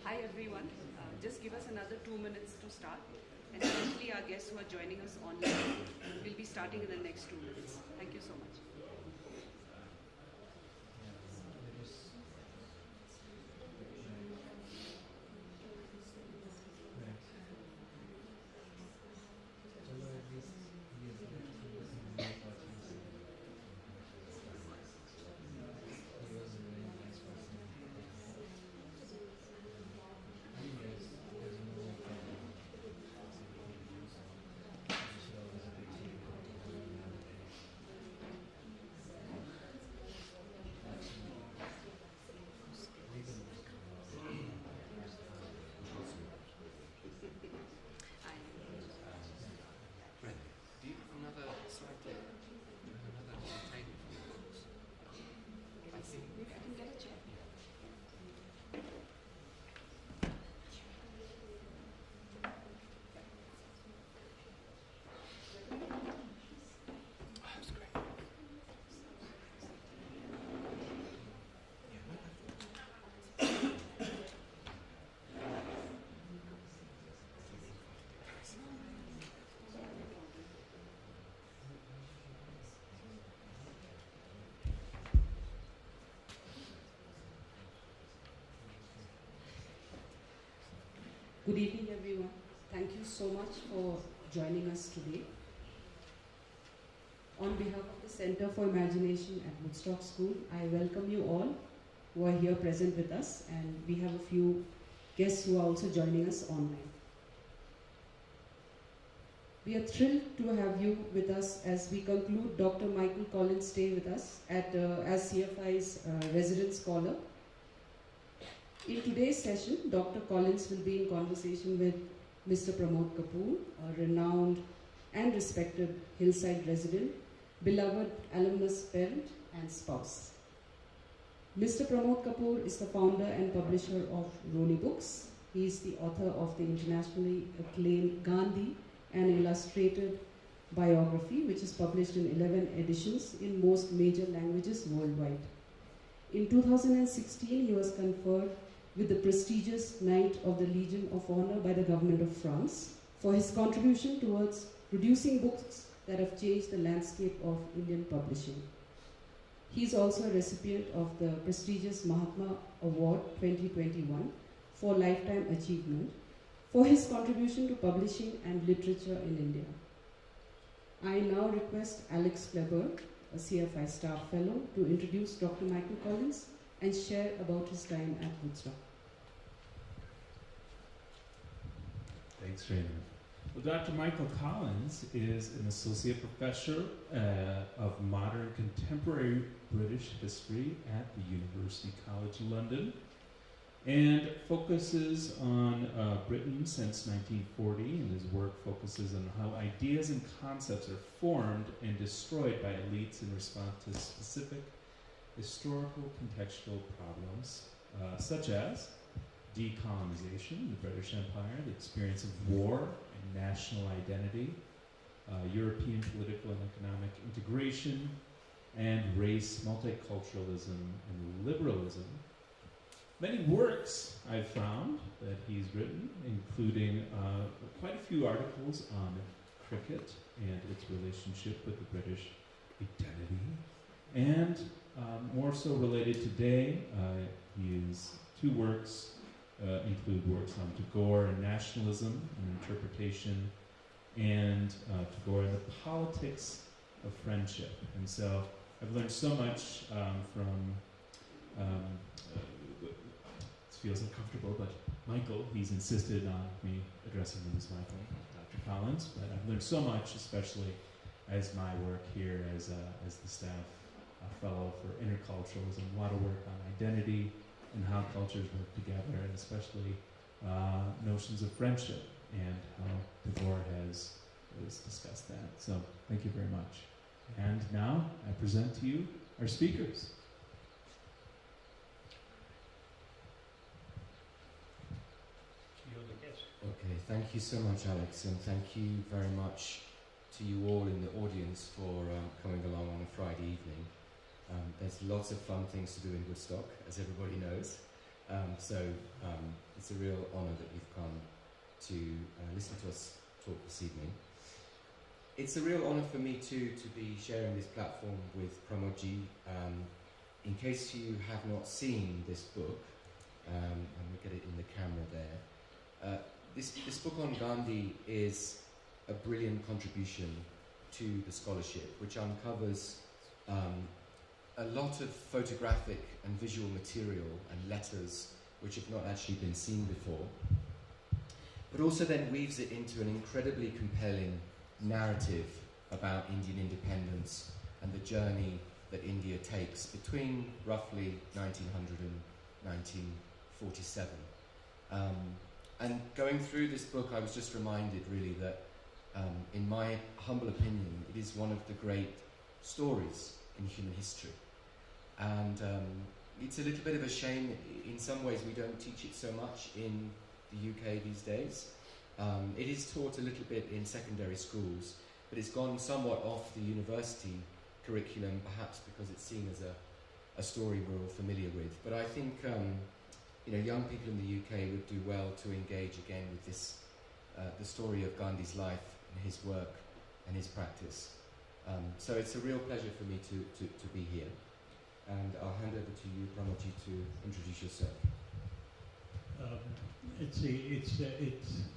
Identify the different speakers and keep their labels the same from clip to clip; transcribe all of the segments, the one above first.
Speaker 1: Hi everyone. Just give us another 2 minutes to start. And especially our guests who are joining us online. We'll be starting in the next 2 minutes. Thank you so much. Good evening, everyone. Thank you so much for joining us today. On behalf of the Center for Imagination at Woodstock School, I welcome you all who are here present with us, and we have a few guests who are also joining us online. We are thrilled to have you with us as we conclude Dr. Michael Collins' stay with us as CFI's resident scholar. In today's session, Dr. Collins will be in conversation with Mr. Pramod Kapoor, a renowned and respected hillside resident, beloved alumnus parent and spouse. Mr. Pramod Kapoor is the founder and publisher of Roni Books. He is the author of the internationally acclaimed Gandhi, an Illustrated Biography, which is published in 11 editions in most major languages worldwide. In 2016, he was conferred with the prestigious Knight of the Legion of Honor by the government of France for his contribution towards producing books that have changed the landscape of Indian publishing. He is also a recipient of the prestigious Mahatma Award 2021 for lifetime achievement for his contribution to publishing and literature in India. I now request Alex Kleber, a CFI staff fellow, to introduce Dr. Michael Collins and share about his time at Woodstock.
Speaker 2: Thanks, Raina. Well, Dr. Michael Collins is an associate professor of modern contemporary British history at the University College London and focuses on Britain since 1940, and his work focuses on how ideas and concepts are formed and destroyed by elites in response to specific historical contextual problems, such as decolonization, the British Empire, the experience of war and national identity, European political and economic integration, and race, multiculturalism, and liberalism. Many works I've found that he's written, including quite a few articles on cricket and its relationship with the British identity, and more so related today, his two works include works on Tagore and nationalism and interpretation, and Tagore and the politics of friendship. And so I've learned so much from, it feels uncomfortable, but Michael, he's insisted on me addressing him as Michael, Dr. Collins, but I've learned so much, especially as my work here as the staff fellow for interculturalism, a lot of work on identity and how cultures work together, and especially notions of friendship and how Tagore has discussed that. So thank you very much. And now I present to you our speakers.
Speaker 3: Okay, thank you so much, Alex, and thank you very much to you all in the audience for coming along on a Friday evening. There's lots of fun things to do in Woodstock, as everybody knows, It's a real honour that you've come to listen to us talk this evening. It's a real honour for me too to be sharing this platform with Pramodji. In case you have not seen this book, and we'll get it in the camera there, this book on Gandhi is a brilliant contribution to the scholarship, which uncovers a lot of photographic and visual material and letters which have not actually been seen before, but also then weaves it into an incredibly compelling narrative about Indian independence and the journey that India takes between roughly 1900 and 1947. And going through this book, I was just reminded really that, in my humble opinion, it is one of the great stories in human history. And it's a little bit of a shame, in some ways we don't teach it so much in the UK these days. It is taught a little bit in secondary schools, but it's gone somewhat off the university curriculum, perhaps because it's seen as a story we're all familiar with. But I think young people in the UK would do well to engage again with this, the story of Gandhi's life and his work and his practice. So it's a real pleasure for me to be here. And I'll hand over to you, Pramodji, to introduce yourself.
Speaker 4: It's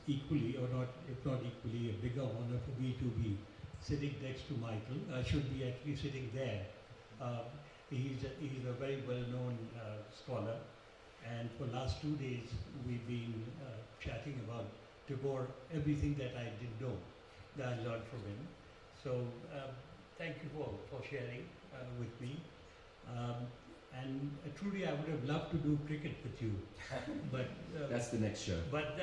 Speaker 4: equally, or not, if not equally, a bigger honor for me to be sitting next to Michael. I should be actually sitting there. He's a very well-known scholar, and for the last 2 days we've been chatting about Tagore, everything that I didn't know, that I learned from him. So thank you for sharing with me. And truly, I would have loved to do cricket with you, but
Speaker 3: that's the next show.
Speaker 4: But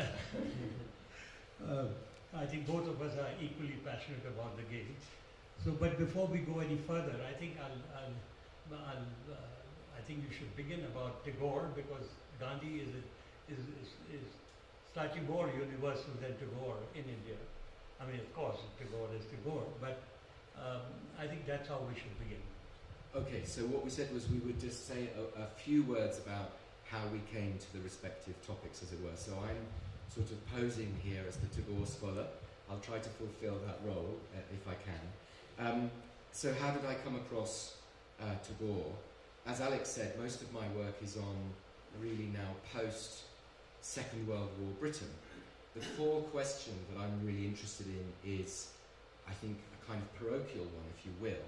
Speaker 4: I think both of us are equally passionate about the game. So, but before we go any further, I think I think you should begin about Tagore, because Gandhi is slightly more universal than Tagore in India. I mean, of course, Tagore is Tagore, but I think that's how we should begin.
Speaker 3: Okay, so what we said was we would just say a few words about how we came to the respective topics, as it were. So I'm sort of posing here as the Tagore scholar. I'll try to fulfill that role if I can. So how did I come across Tagore? As Alex said, most of my work is on really now post-Second World War Britain. The core question that I'm really interested in is, I think, a kind of parochial one, if you will,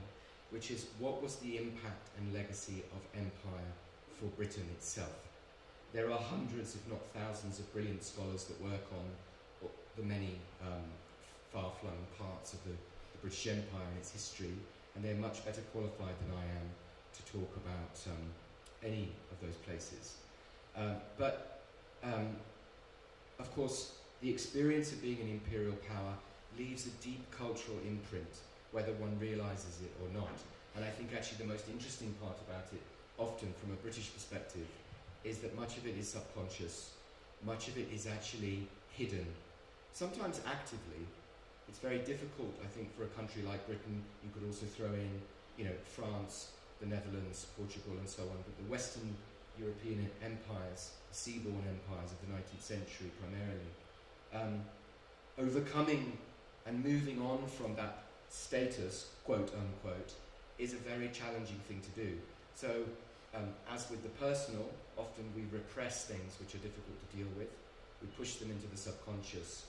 Speaker 3: which is what was the impact and legacy of empire for Britain itself? There are hundreds, if not thousands, of brilliant scholars that work on the many far-flung parts of the British Empire and its history, and they're much better qualified than I am to talk about any of those places. But of course, the experience of being an imperial power leaves a deep cultural imprint, whether one realises it or not. And I think actually the most interesting part about it, often from a British perspective, is that much of it is subconscious, much of it is actually hidden, sometimes actively. It's very difficult, I think, for a country like Britain. You could also throw in, France, the Netherlands, Portugal, and so on, but the Western European empires, seaborne empires of the 19th century primarily, overcoming and moving on from that status, quote unquote, is a very challenging thing to do. So, as with the personal, often we repress things which are difficult to deal with. We push them into the subconscious.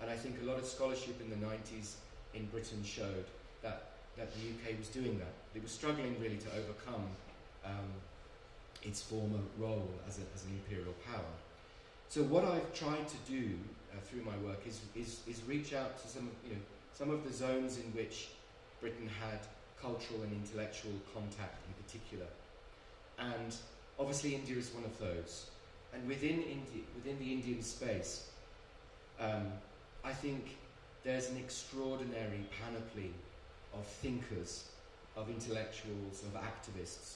Speaker 3: And I think a lot of scholarship in the 90s in Britain showed that the UK was doing that. It was struggling really to overcome its former role as an imperial power. So what I've tried to do through my work is reach out to some of the zones in which Britain had cultural and intellectual contact in particular. And obviously India is one of those. And within the Indian space, I think there's an extraordinary panoply of thinkers, of intellectuals, of activists,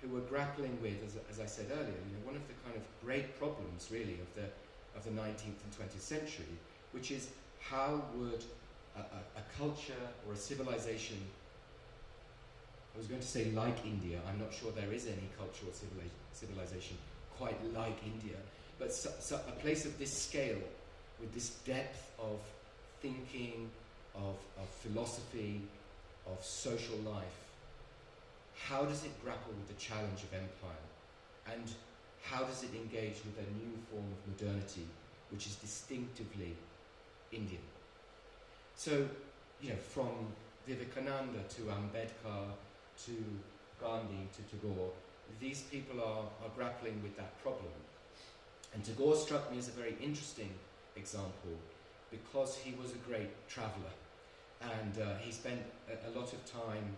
Speaker 3: who are grappling with, as I said earlier, one of the kind of great problems really of the 19th and 20th century, which is how would a culture or a civilization, I was going to say like India, I'm not sure there is any culture or civilization quite like India, but a place of this scale, with this depth of thinking, of philosophy, of social life, how does it grapple with the challenge of empire? And how does it engage with a new form of modernity, which is distinctively Indian? So, you know, from Vivekananda to Ambedkar to Gandhi to Tagore, these people are grappling with that problem. And Tagore struck me as a very interesting example because he was a great traveller, and he spent a lot of time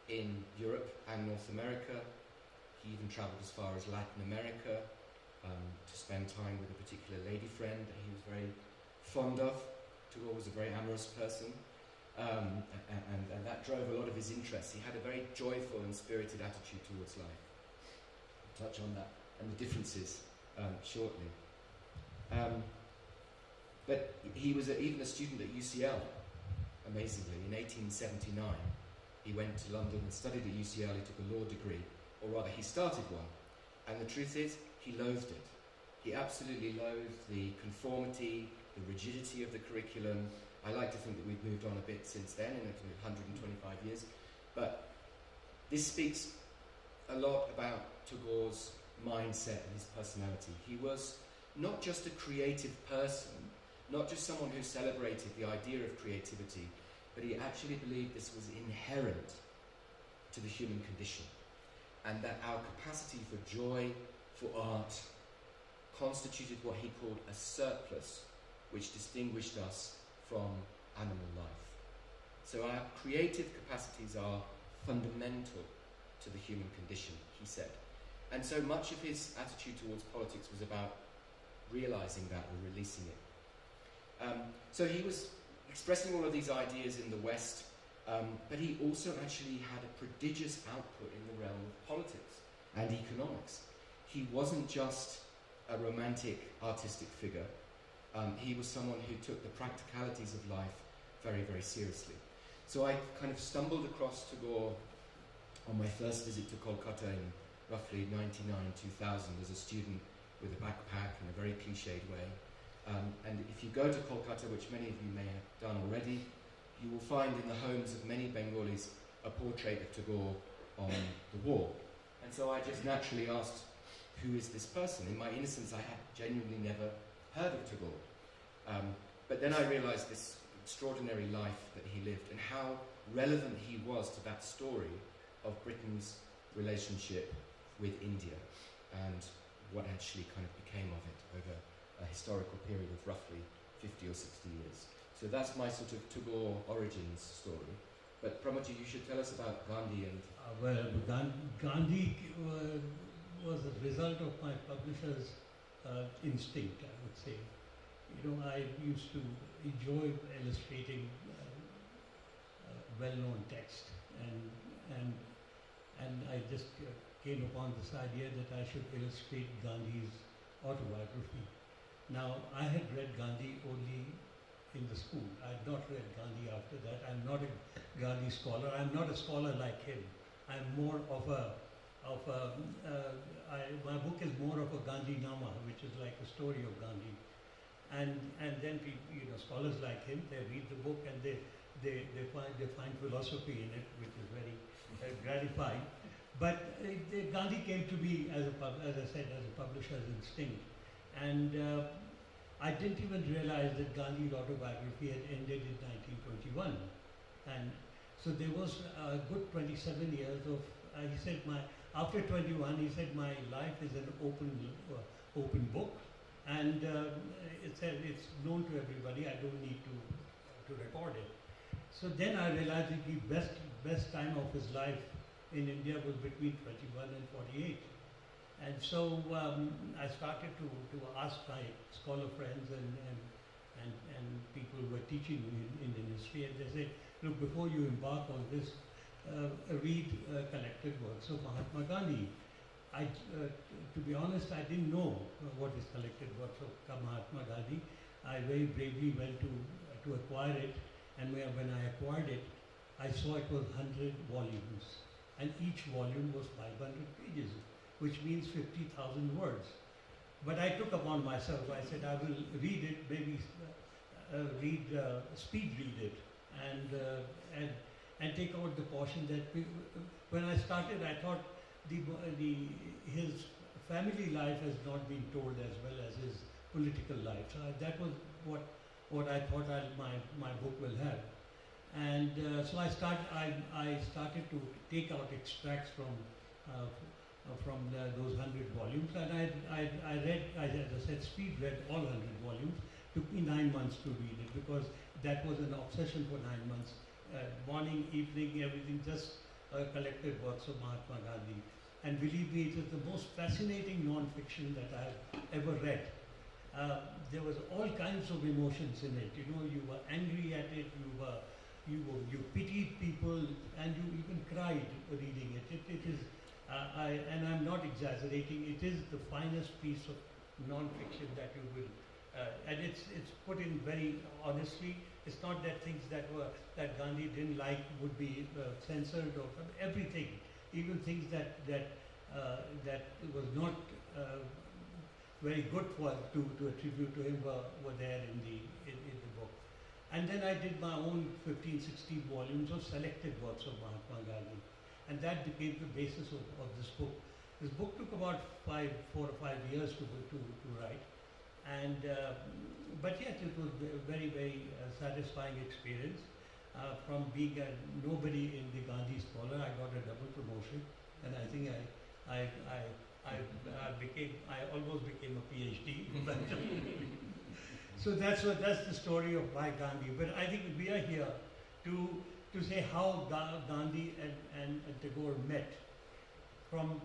Speaker 3: in Europe and North America. He even travelled as far as Latin America to spend time with a particular lady friend that he was very fond of. Tagore was a very amorous person, and that drove a lot of his interests. He had a very joyful and spirited attitude towards life. I'll touch on that and the differences shortly. But he was even a student at UCL, amazingly. In 1879, he went to London and studied at UCL. He took a law degree, or rather he started one. And the truth is, he loathed it. He absolutely loathed the conformity, the rigidity of the curriculum. I like to think that we've moved on a bit since then, in 125 years. But this speaks a lot about Tagore's mindset and his personality. He was not just a creative person, not just someone who celebrated the idea of creativity, but he actually believed this was inherent to the human condition, and that our capacity for joy, for art, constituted what he called a surplus, which distinguished us from animal life. So our creative capacities are fundamental to the human condition, he said. And so much of his attitude towards politics was about realizing that or releasing it. So he was expressing all of these ideas in the West, but he also actually had a prodigious output in the realm of politics and economics. He wasn't just a romantic artistic figure. He was someone who took the practicalities of life very, very seriously. So I kind of stumbled across Tagore on my first visit to Kolkata in roughly 99-2000 as a student with a backpack in a very cliched way. And if you go to Kolkata, which many of you may have done already, you will find in the homes of many Bengalis a portrait of Tagore on the wall. And so I just naturally asked, who is this person? In my innocence, I had genuinely never heard of Tagore. But then I realized this extraordinary life that he lived and how relevant he was to that story of Britain's relationship with India and what actually kind of became of it over a historical period of roughly 50 or 60 years. So that's my sort of Tagore origins story. But Pramodji, you should tell us about Gandhi and...
Speaker 4: Gandhi was a result of my publisher's instinct, I would say. You know, I used to enjoy illustrating well-known text, and I just came upon this idea that I should illustrate Gandhi's autobiography. Now, I had read Gandhi only in the school. I had not read Gandhi after that. I'm not a Gandhi scholar. I'm not a scholar like him. I'm more of my book is more of a Gandhi Nama, which is like a story of Gandhi. And then people, you know, scholars like him, they read the book and they find philosophy in it, which is very gratifying. But Gandhi came to me as I said, as a publisher's instinct. And I didn't even realize that Gandhi's autobiography had ended in 1921. And so there was a good 27 years of, he said, after 21, he said, my life is an open book. And it said it's known to everybody, I don't need to record it. So then I realized that the best time of his life in India was between 21 and 48. And so I started to ask my scholar friends and people who were teaching in Indian history, and they said, look, before you embark on this, read collected works of Mahatma Gandhi. To be honest, I didn't know what is collected works of Mahatma Gandhi. I very bravely went to acquire it, and when I acquired it, I saw it was 100 volumes, and each volume was 500 pages. which means 50,000 words. But I took upon myself, I said I will read it, maybe speed read it, and take out the portion that when I started, I thought his family life has not been told as well as his political life. So that was what I thought my book will have. And so I started to take out extracts from those 100 volumes, and I read, as I said, speed read all 100 volumes. Took me 9 months to read it because that was an obsession for 9 months. Morning, evening, everything, just collected works of Mahatma Gandhi. And believe me, it is the most fascinating non-fiction that I have ever read. There was all kinds of emotions in it. You know, you were angry at it, you pitied people, and you even cried reading it. It is, and I'm not exaggerating, it is the finest piece of non-fiction that you will, and it's put in very honestly. It's not that things that Gandhi didn't like would be censored, or everything, even things that was not very good to attribute to him were there in the book. And then I did my own 15, 16 volumes of selected works of Mahatma Gandhi, and that became the basis of this book. This book took about 4 or 5 years to write, and but yet it was a very, very satisfying experience. From being a nobody in the Gandhi Scholar, I got a double promotion, and I think I almost became a PhD. So that's the story of why Gandhi. But I think we are here to say how Gandhi and Tagore met from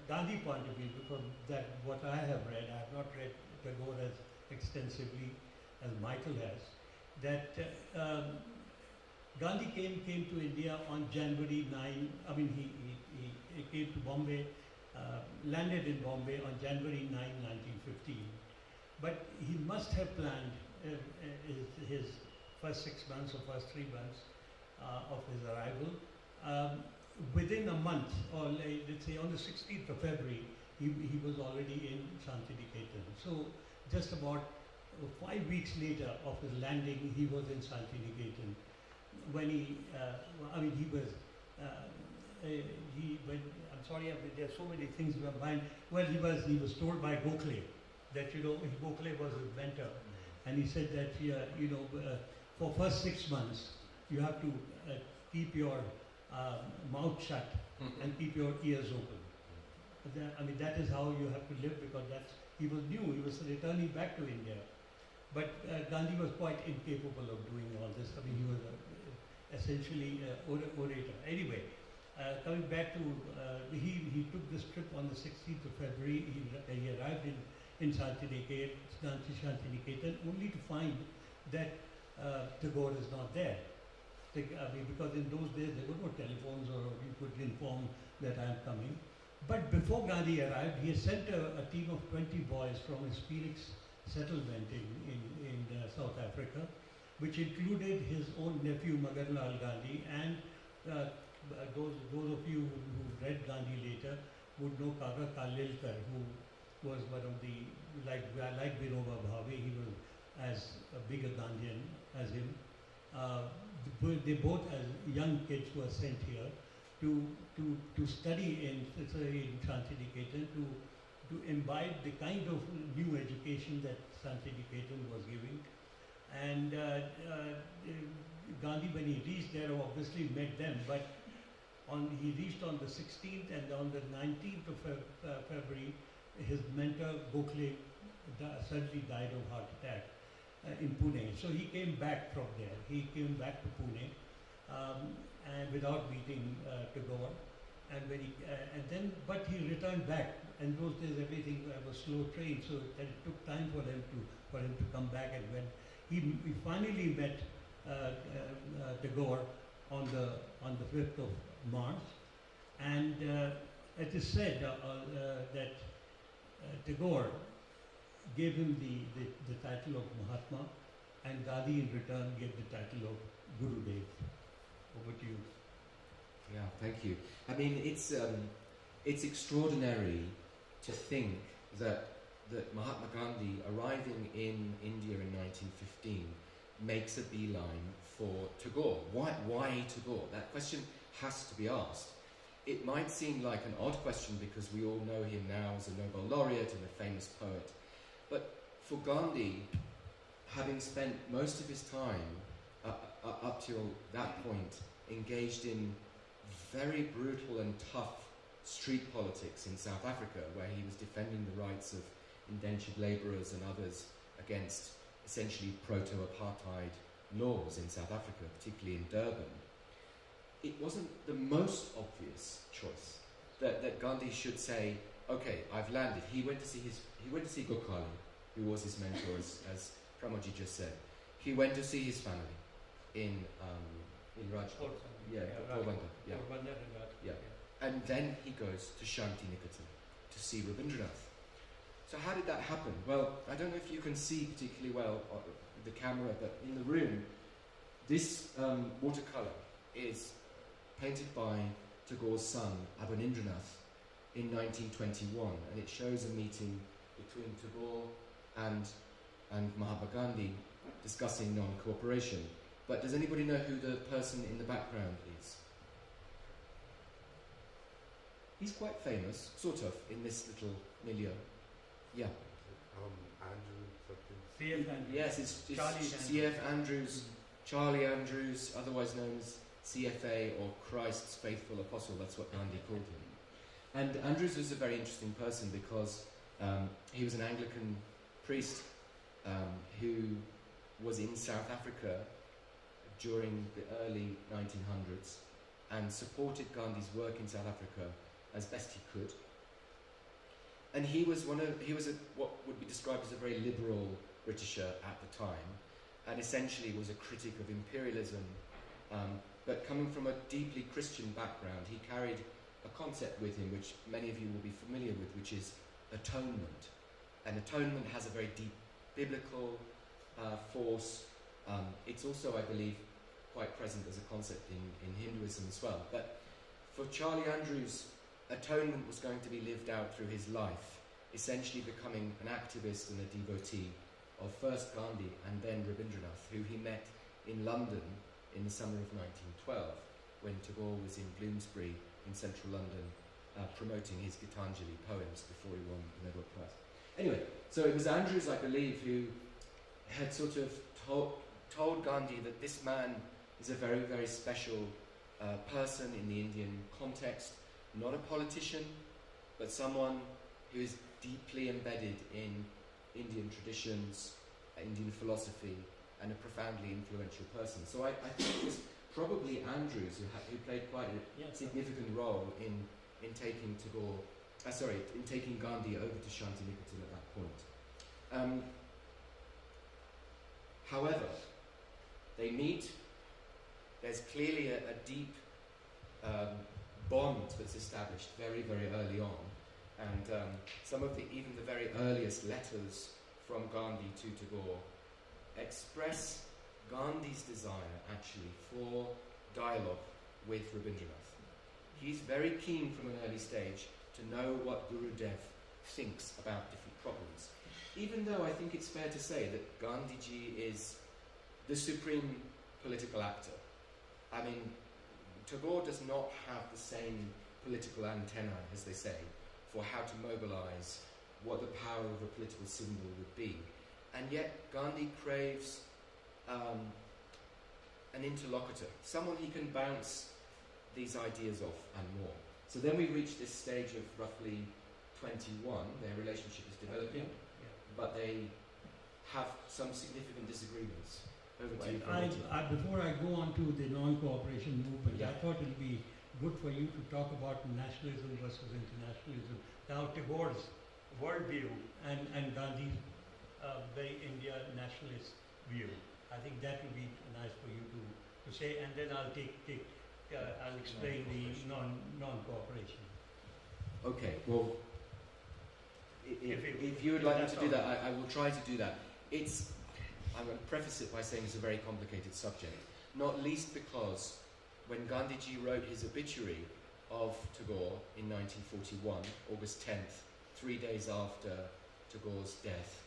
Speaker 4: Gandhi point of view, because that what I have read, I have not read Tagore as extensively as Michael has. That Gandhi came to India on January 9. I mean, he came to Bombay, landed in Bombay on January 9, 1915. But he must have planned his first 6 months or first 3 months of his arrival. Within a month, or let's say on the 16th of February, he was already in Shantiniketan. So just about 5 weeks later of his landing, he was in Shantiniketan. When I'm sorry, there are so many things in my mind. Well, he was told by Gokhale that, you know, Gokhale was his mentor, and he said that, for first 6 months, you have to keep your mouth shut and keep your ears open. That is how you have to live, because he was new, he was returning back to India. But Gandhi was quite incapable of doing all this. I mean, he was essentially an orator. Anyway, coming back to, he took this trip on the 16th of February. He arrived in Shantiniketan only to find that Tagore is not there. Because in those days there were no telephones, or you could inform that I am coming. But before Gandhi arrived, he had sent a team of 20 boys from his Phoenix settlement in South Africa, which included his own nephew Madanlal Gandhi, and those of you who read Gandhi later would know Kaka Kalilkar, who was one of the, like Vinoba Bhave, he was as big a Gandhian as him. They both, as young kids, were sent here to study in Shantiniketan, to imbibe the kind of new education that Shantiniketan was giving. And Gandhi, when he reached there, obviously met them, but he reached on the 16th, and on the 19th of February, his mentor Gokhale suddenly died of heart attack in Pune. So he came back from there. He came back to Pune, and without meeting Tagore. And but he returned back. And those days everything was slow train, so it took time for him to come back. And when he finally met Tagore on the 5th of March, and it is said that Tagore gave him the title of Mahatma, and Gandhi in return gave the title of Gurudev. Over to you.
Speaker 3: Yeah, thank you. I mean, it's it's extraordinary to think that Mahatma Gandhi, arriving in India in 1915, makes a beeline for Tagore. Why Tagore? That question has to be asked. It might seem like an odd question because we all know him now as a Nobel laureate and a famous poet. But for Gandhi, having spent most of his time up till that point engaged in very brutal and tough street politics in South Africa, where he was defending the rights of indentured labourers and others against essentially proto-apartheid laws in South Africa, particularly in Durban, it wasn't the most obvious choice that Gandhi should say, okay, I've landed. He went to see Gokhale, who was his mentor, as Pramodji just said. He went to see his family in Rajkot. And then he goes to Shanti Niketan to see Rabindranath. So how did that happen? Well, I don't know if you can see particularly well with the camera, but in the room, this watercolour is painted by Tagore's son, Rabindranath, in 1921, and it shows a meeting between Tagore and Mahatma Gandhi discussing non-cooperation. But does anybody know who the person in the background is? He's quite famous, sort of, in this little milieu. Yeah.
Speaker 4: C.F. Andrews.
Speaker 3: Yes, it's
Speaker 4: Charlie
Speaker 3: C.F. Andrews, Charlie Andrews, otherwise known as CFA, or Christ's faithful apostle. That's what Gandhi called him. And Andrews was a very interesting person because he was an Anglican priest who was in South Africa during the early 1900s and supported Gandhi's work in South Africa as best he could. And he was what would be described as a very liberal Britisher at the time, and essentially was a critic of imperialism. But coming from a deeply Christian background, he carried a concept with him which many of you will be familiar with, which is atonement. And atonement has a very deep biblical force. It's also, I believe, quite present as a concept in Hinduism as well. But for Charlie Andrews, atonement was going to be lived out through his life, essentially becoming an activist and a devotee of first Gandhi and then Rabindranath, who he met in London in the summer of 1912, when Tagore was in Bloomsbury in central London promoting his Gitanjali poems before he won the Nobel Prize. Anyway, so it was Andrews, I believe, who had sort of told Gandhi that this man is a very, very special person in the Indian context, not a politician, but someone who is deeply embedded in Indian traditions, Indian philosophy, and a profoundly influential person. So I think it was probably Andrews who played quite a significant role in taking in taking Gandhi over to Shanti Niketan at that point. However, they meet. There's clearly a deep bond that's established very, very early on, and some of even the very earliest letters from Gandhi to Tagore express Gandhi's desire actually for dialogue with Rabindranath. He's very keen from an early stage to know what Gurudev thinks about different problems, even though I think it's fair to say that Gandhiji is the supreme political actor. I mean, Tagore does not have the same political antenna, as they say, for how to mobilize what the power of a political symbol would be. And yet Gandhi craves an interlocutor, someone he can bounce these ideas off and more. So then we reach this stage of roughly 21, their relationship is developing, but they have some significant disagreements. Over to you,
Speaker 4: before I go on to the non-cooperation movement, I thought it would be good for you to talk about nationalism versus internationalism. Now, Tagore's worldview and Gandhi's very India nationalist view. I think that would be nice for you to say, and then I'll I'll explain the non-cooperation.
Speaker 3: Okay. Well, if you would like me to do that, I will try to do that. I'm going to preface it by saying it's a very complicated subject, not least because when Gandhiji wrote his obituary, of Tagore in 1941, August 10th, 3 days after Tagore's death.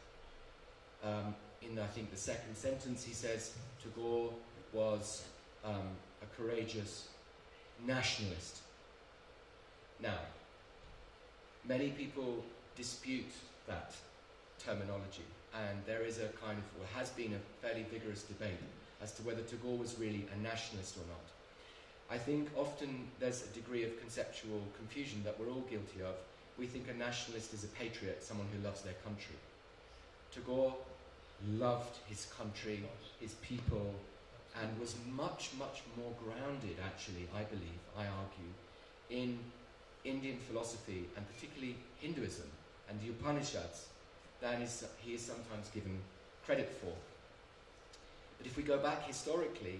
Speaker 3: In, I think, the second sentence, he says Tagore was a courageous nationalist. Now, many people dispute that terminology, and there is a kind of, or has been a fairly vigorous debate as to whether Tagore was really a nationalist or not. I think often there's a degree of conceptual confusion that we're all guilty of. We think a nationalist is a patriot, someone who loves their country. Tagore loved his country, his people, and was much, much more grounded, actually, I believe, I argue, in Indian philosophy, and particularly Hinduism and the Upanishads, than he is sometimes given credit for. But if we go back historically,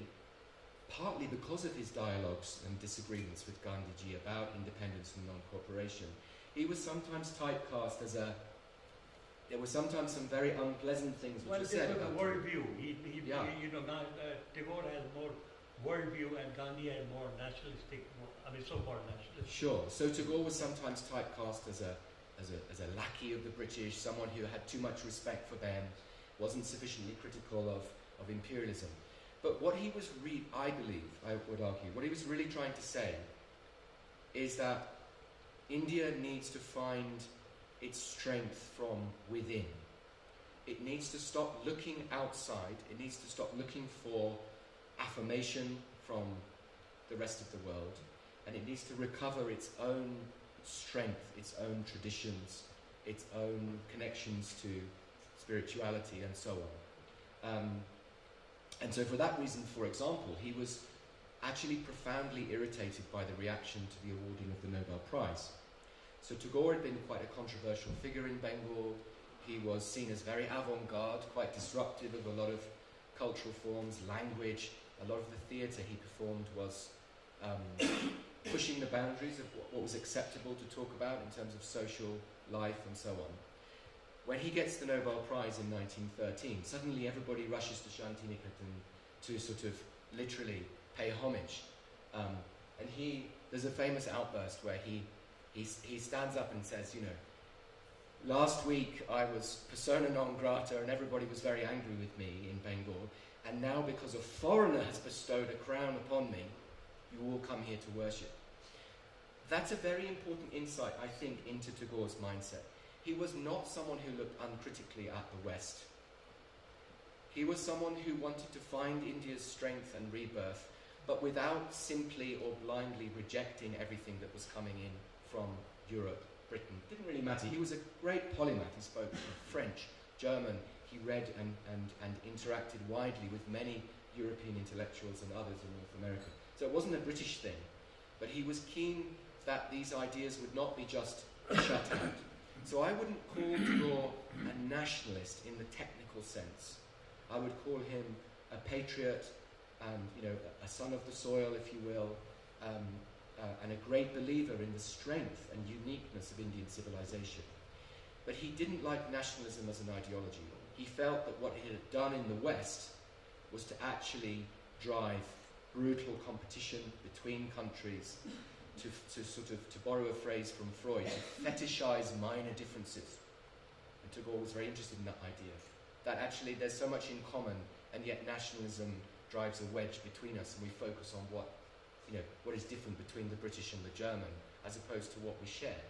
Speaker 3: partly because of his dialogues and disagreements with Gandhiji about independence and non-cooperation, he was sometimes typecast as a... There were sometimes some very unpleasant things which were said about
Speaker 4: worldview. Tagore has more worldview, and Gandhi had more nationalistic, so-called nationalistic.
Speaker 3: Sure. So Tagore was sometimes typecast as a lackey of the British, someone who had too much respect for them, wasn't sufficiently critical of imperialism. But what he was I would argue, what he was really trying to say is that India needs to find its strength from within. It needs to stop looking outside. It needs to stop looking for affirmation from the rest of the world. And it needs to recover its own strength, its own traditions, its own connections to spirituality and so on. And so for that reason, for example, he was actually profoundly irritated by the reaction to the awarding of the Nobel Prize. So Tagore had been quite a controversial figure in Bengal. He was seen as very avant-garde, quite disruptive of a lot of cultural forms, language. A lot of the theatre he performed was pushing the boundaries of what was acceptable to talk about in terms of social life and so on. When he gets the Nobel Prize in 1913, suddenly everybody rushes to Shantiniketan to sort of literally pay homage. And there's a famous outburst where he stands up and says, last week I was persona non grata and everybody was very angry with me in Bengal, and now because a foreigner has bestowed a crown upon me, you all come here to worship. That's a very important insight, I think, into Tagore's mindset. He was not someone who looked uncritically at the West. He was someone who wanted to find India's strength and rebirth, but without simply or blindly rejecting everything that was coming in from Europe, Britain. It didn't really matter. He was a great polymath. He spoke French, German. He read and interacted widely with many European intellectuals and others in North America. So it wasn't a British thing, but he was keen that these ideas would not be just shut out. So I wouldn't call Tagore a nationalist in the technical sense. I would call him a patriot and, a son of the soil, if you will, and a great believer in the strength and uniqueness of Indian civilization. But he didn't like nationalism as an ideology. He felt that what he had done in the West was to actually drive brutal competition between countries, to borrow a phrase from Freud, to fetishize minor differences. And Tagore was very interested in that idea, that actually there's so much in common, and yet nationalism drives a wedge between us, and we focus on what is different between the British and the German, as opposed to what we share.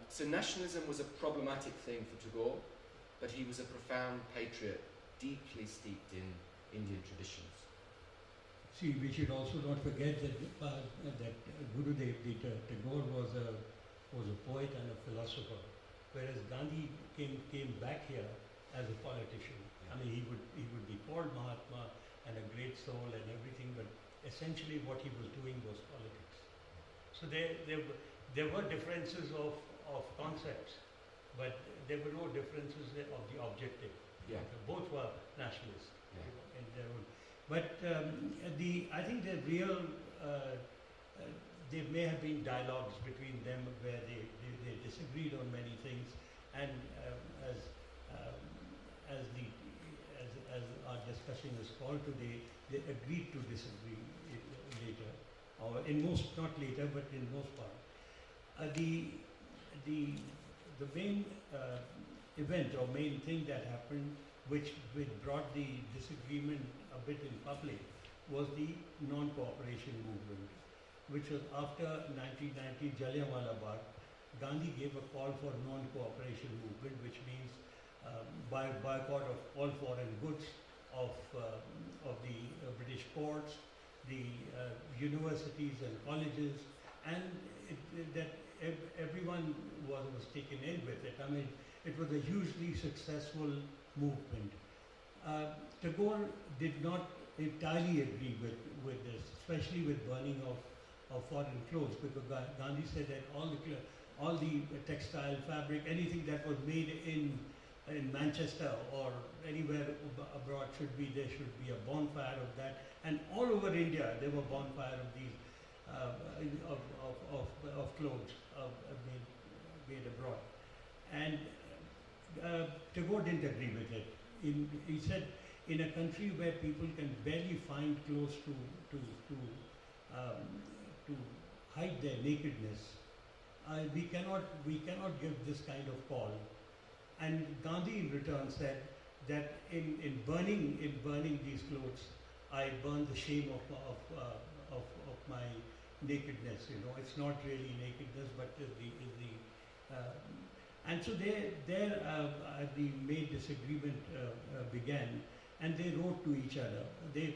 Speaker 3: So nationalism was a problematic thing for Tagore, but he was a profound patriot, deeply steeped in Indian traditions.
Speaker 4: See, we should also not forget that Gurudev Tagore was a poet and a philosopher, whereas Gandhi came back here as a politician. I mean, he would be called Mahatma and a great soul and everything, but essentially what he was doing was politics. So there were differences of concepts, but there were no differences of the objective.
Speaker 3: Yeah.
Speaker 4: Both were nationalists.
Speaker 3: Yeah.
Speaker 4: In their own. But I think the real, there may have been dialogues between them where they disagreed on many things, and as our discussion is called today, they agreed to disagree later or in most, not later, but in most part. The main event or main thing that happened, which brought the disagreement a bit in public, was the non-cooperation movement, which was after 1990 Jallianwala Bagh. Gandhi gave a call for non-cooperation movement, which means boycott of all foreign goods, of the British courts, the universities and colleges, and that everyone was taken in with it. I mean, it was a hugely successful movement. Tagore did not entirely agree with this, especially with burning of foreign clothes, because Gandhi said that all the textile, fabric, anything that was made in Manchester or anywhere abroad there should be a bonfire of that, and all over India there were bonfire of these of clothes made abroad, and Tagore didn't agree with it. He said, in a country where people can barely find clothes to hide their nakedness, we cannot give this kind of call. And Gandhi in return said that in burning these clothes, I burn the shame of my nakedness. You know, it's not really nakedness, but and so the main disagreement began, and they wrote to each other. They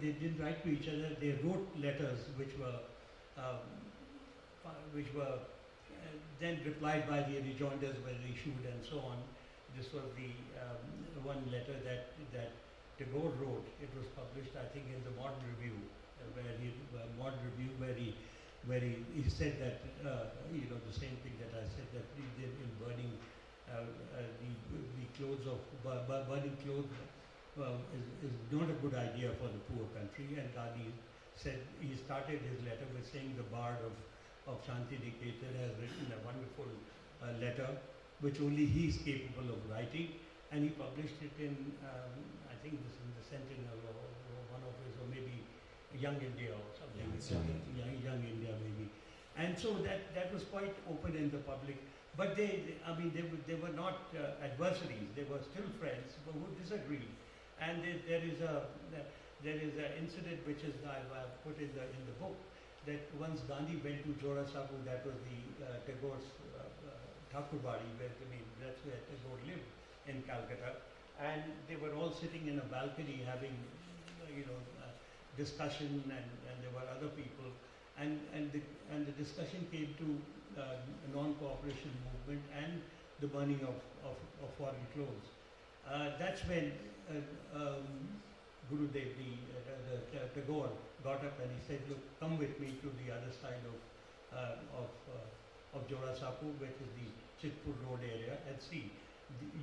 Speaker 4: they didn't write to each other. They wrote letters which were then replied by the rejoinders were issued and so on. This was the one letter that Tagore wrote. It was published, I think, in the Modern Review, where he said that the same thing that I said, that he did in burning the clothes of burning clothes is not a good idea for the poor country. And Gandhi said, he started his letter with saying the bard of Shantiniketan has written a wonderful letter which only he is capable of writing, and he published it in I think this is the Sentinel or one of his, or maybe Young India or something. Young India maybe. And so that was quite open in the public. But they were not adversaries. They were still friends who disagreed. And there is an incident which is I've put in the book, that once Gandhi went to Jora Sabu, that was the Tagore's Thakurbadi, that's where Tagore lived in Calcutta, and they were all sitting in a balcony having discussion, and there were other people, and the discussion came to a non-cooperation movement and the burning of foreign clothes. That's when Gurudev, Tagore, got up and he said, "Look, come with me to the other side of Jora Sapu, which is the Chitpur Road area, and see,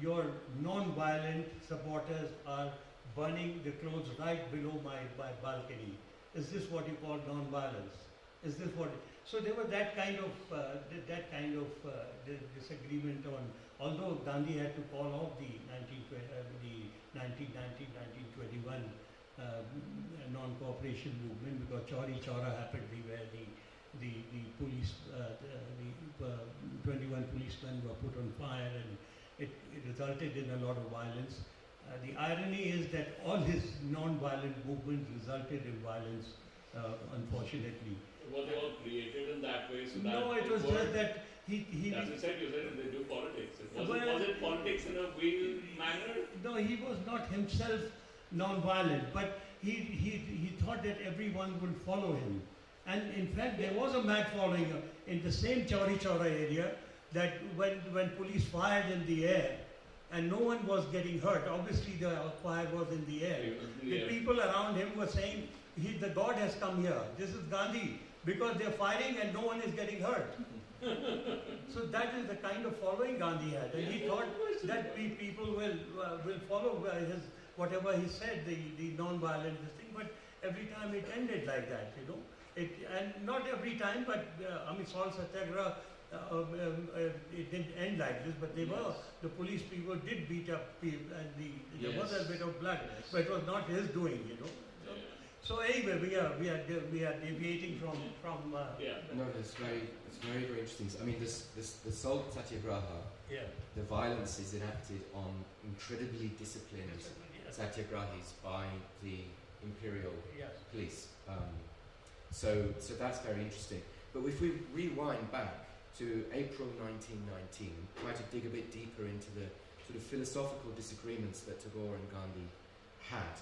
Speaker 4: your non-violent supporters are burning the clothes right below my balcony. Is this what you call non-violence? Is this what?" So there was that kind of disagreement on. Although Gandhi had to call off the 1921 non-cooperation movement, because Chauri Chaura happened to be where the police, 21 policemen were put on fire, and it resulted in a lot of violence. The irony is that all his non-violent movements resulted in violence, unfortunately.
Speaker 5: Were they all created in that way? So
Speaker 4: no, it was just that he
Speaker 5: as you said they do politics. Was it politics in a veiled manner?
Speaker 4: No, he was not himself non-violent, but he thought that everyone would follow him. And in fact, there was a mad following in the same Chauri Chaura area, that when police fired in the air and no one was getting hurt, obviously the fire was in the air. The people around him were saying, the God has come here. This is Gandhi, because they're firing and no one is getting hurt. So that is the kind of following Gandhi had, and he thought that people will follow whatever he said, the non-violent thing. But every time it ended like that, and not every time, but Salt Satyagraha, it didn't end like this, but the police people did beat up people, and there was a bit of blood, but it was not his doing, So anyway, we are deviating from
Speaker 5: Yeah.
Speaker 3: No, it's very interesting. I mean, the Salt Satyagraha,
Speaker 4: yeah.
Speaker 3: the violence is enacted on incredibly disciplined
Speaker 4: Yes.
Speaker 3: satyagrahis by the imperial
Speaker 4: Yes.
Speaker 3: police. So that's very interesting. But if we rewind back to April 1919, try to dig a bit deeper into the sort of philosophical disagreements that Tagore and Gandhi had.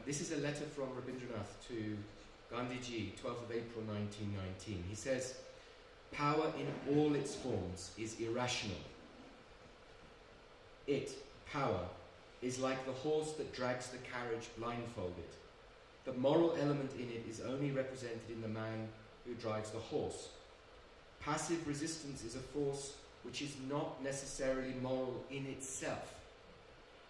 Speaker 3: This is a letter from Rabindranath to Gandhiji, 12th of April 1919. He says, "Power in all its forms is irrational. It, power, is like the horse that drags the carriage blindfolded. The moral element in it is only represented in the man who drives the horse. Passive resistance is a force which is not necessarily moral in itself.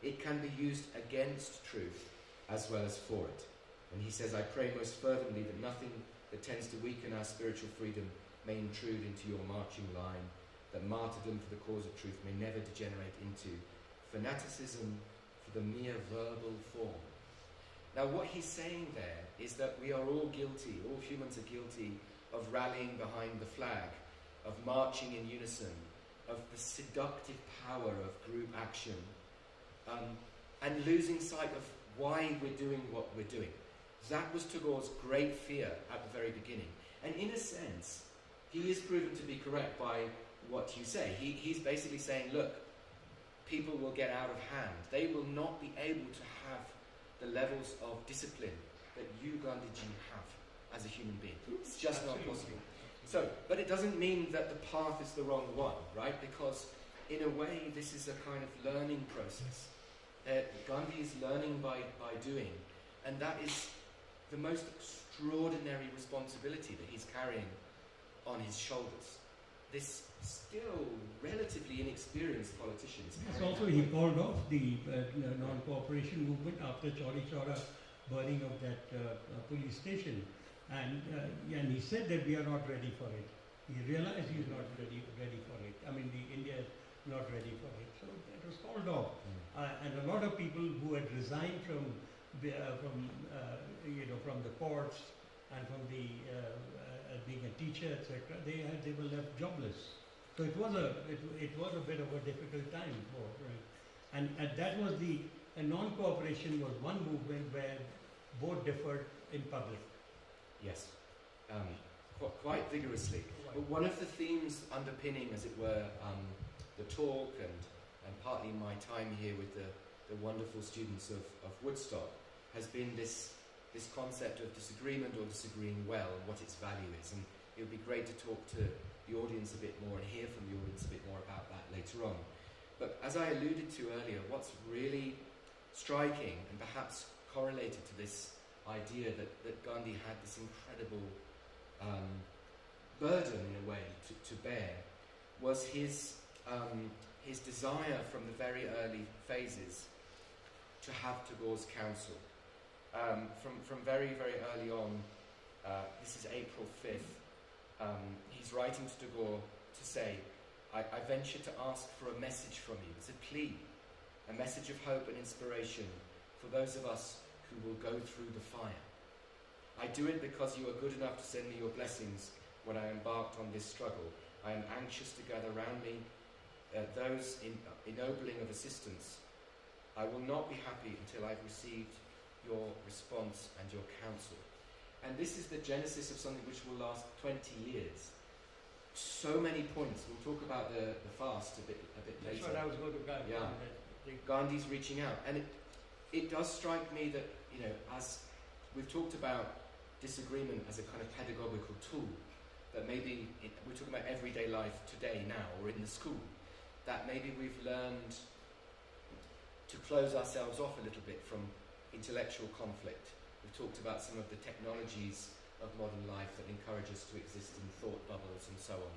Speaker 3: It can be used against truth as well as for it." And he says, "I pray most fervently that nothing that tends to weaken our spiritual freedom may intrude into your marching line, that martyrdom for the cause of truth may never degenerate into fanaticism for the mere verbal form." Now what he's saying there is that we are all guilty, all humans are guilty of rallying behind the flag, of marching in unison, of the seductive power of group action, and losing sight of why we're doing what we're doing. That was Tagore's great fear at the very beginning. And in a sense, he is proven to be correct by what you say. He's basically saying, look, people will get out of hand. They will not be able to have the levels of discipline that you, Gandhiji, have as a human being. It's just not possible. So, but it doesn't mean that the path is the wrong one, right? Because in a way, this is a kind of learning process. Gandhi is learning by doing, and that is the most extraordinary responsibility that he's carrying on his shoulders. This still relatively inexperienced politician is
Speaker 4: Yes,
Speaker 3: carrying
Speaker 4: also
Speaker 3: that
Speaker 4: he
Speaker 3: weight.
Speaker 4: called off the non-cooperation movement after Chauri Chaura burning of that police station, and he said that we are not ready for it. He realized he is not ready for it. I mean, India is not ready for it. So it was called off, and a lot of people who had resigned from the courts and from the being a teacher, etc., they were left jobless. So it was a bit of a difficult time for, and that was non-cooperation was one movement where both differed in public.
Speaker 3: Yes, quite vigorously. But one of the themes underpinning, as it were, the talk and partly my time here with the wonderful students of Woodstock has been this concept of disagreement or disagreeing well and what its value is. And it would be great to talk to the audience a bit more and hear from the audience a bit more about that later on. But as I alluded to earlier, what's really striking and perhaps correlated to this idea that Gandhi had this incredible burden in a way to bear was his desire from the very early phases to have Tagore's counsel. From very, very early on, this is April 5th, he's writing to Tagore to say, I venture to ask for a message from you. It's a plea, a message of hope and inspiration for those of us who will go through the fire. I do it because you are good enough to send me your blessings when I embarked on this struggle. I am anxious to gather round me those ennobling of assistance. I will not be happy until I've received your response and your counsel. And this is the genesis of something which will last 20 years. So many points. We'll talk about the fast a bit later.
Speaker 4: That's what I was going to go.
Speaker 3: Yeah. Gandhi's reaching out, and it does strike me that, as we've talked about disagreement as a kind of pedagogical tool, that maybe we're talking about everyday life today, now, or in the school, that maybe we've learned to close ourselves off a little bit from intellectual conflict. We've talked about some of the technologies of modern life that encourage us to exist in thought bubbles and so on.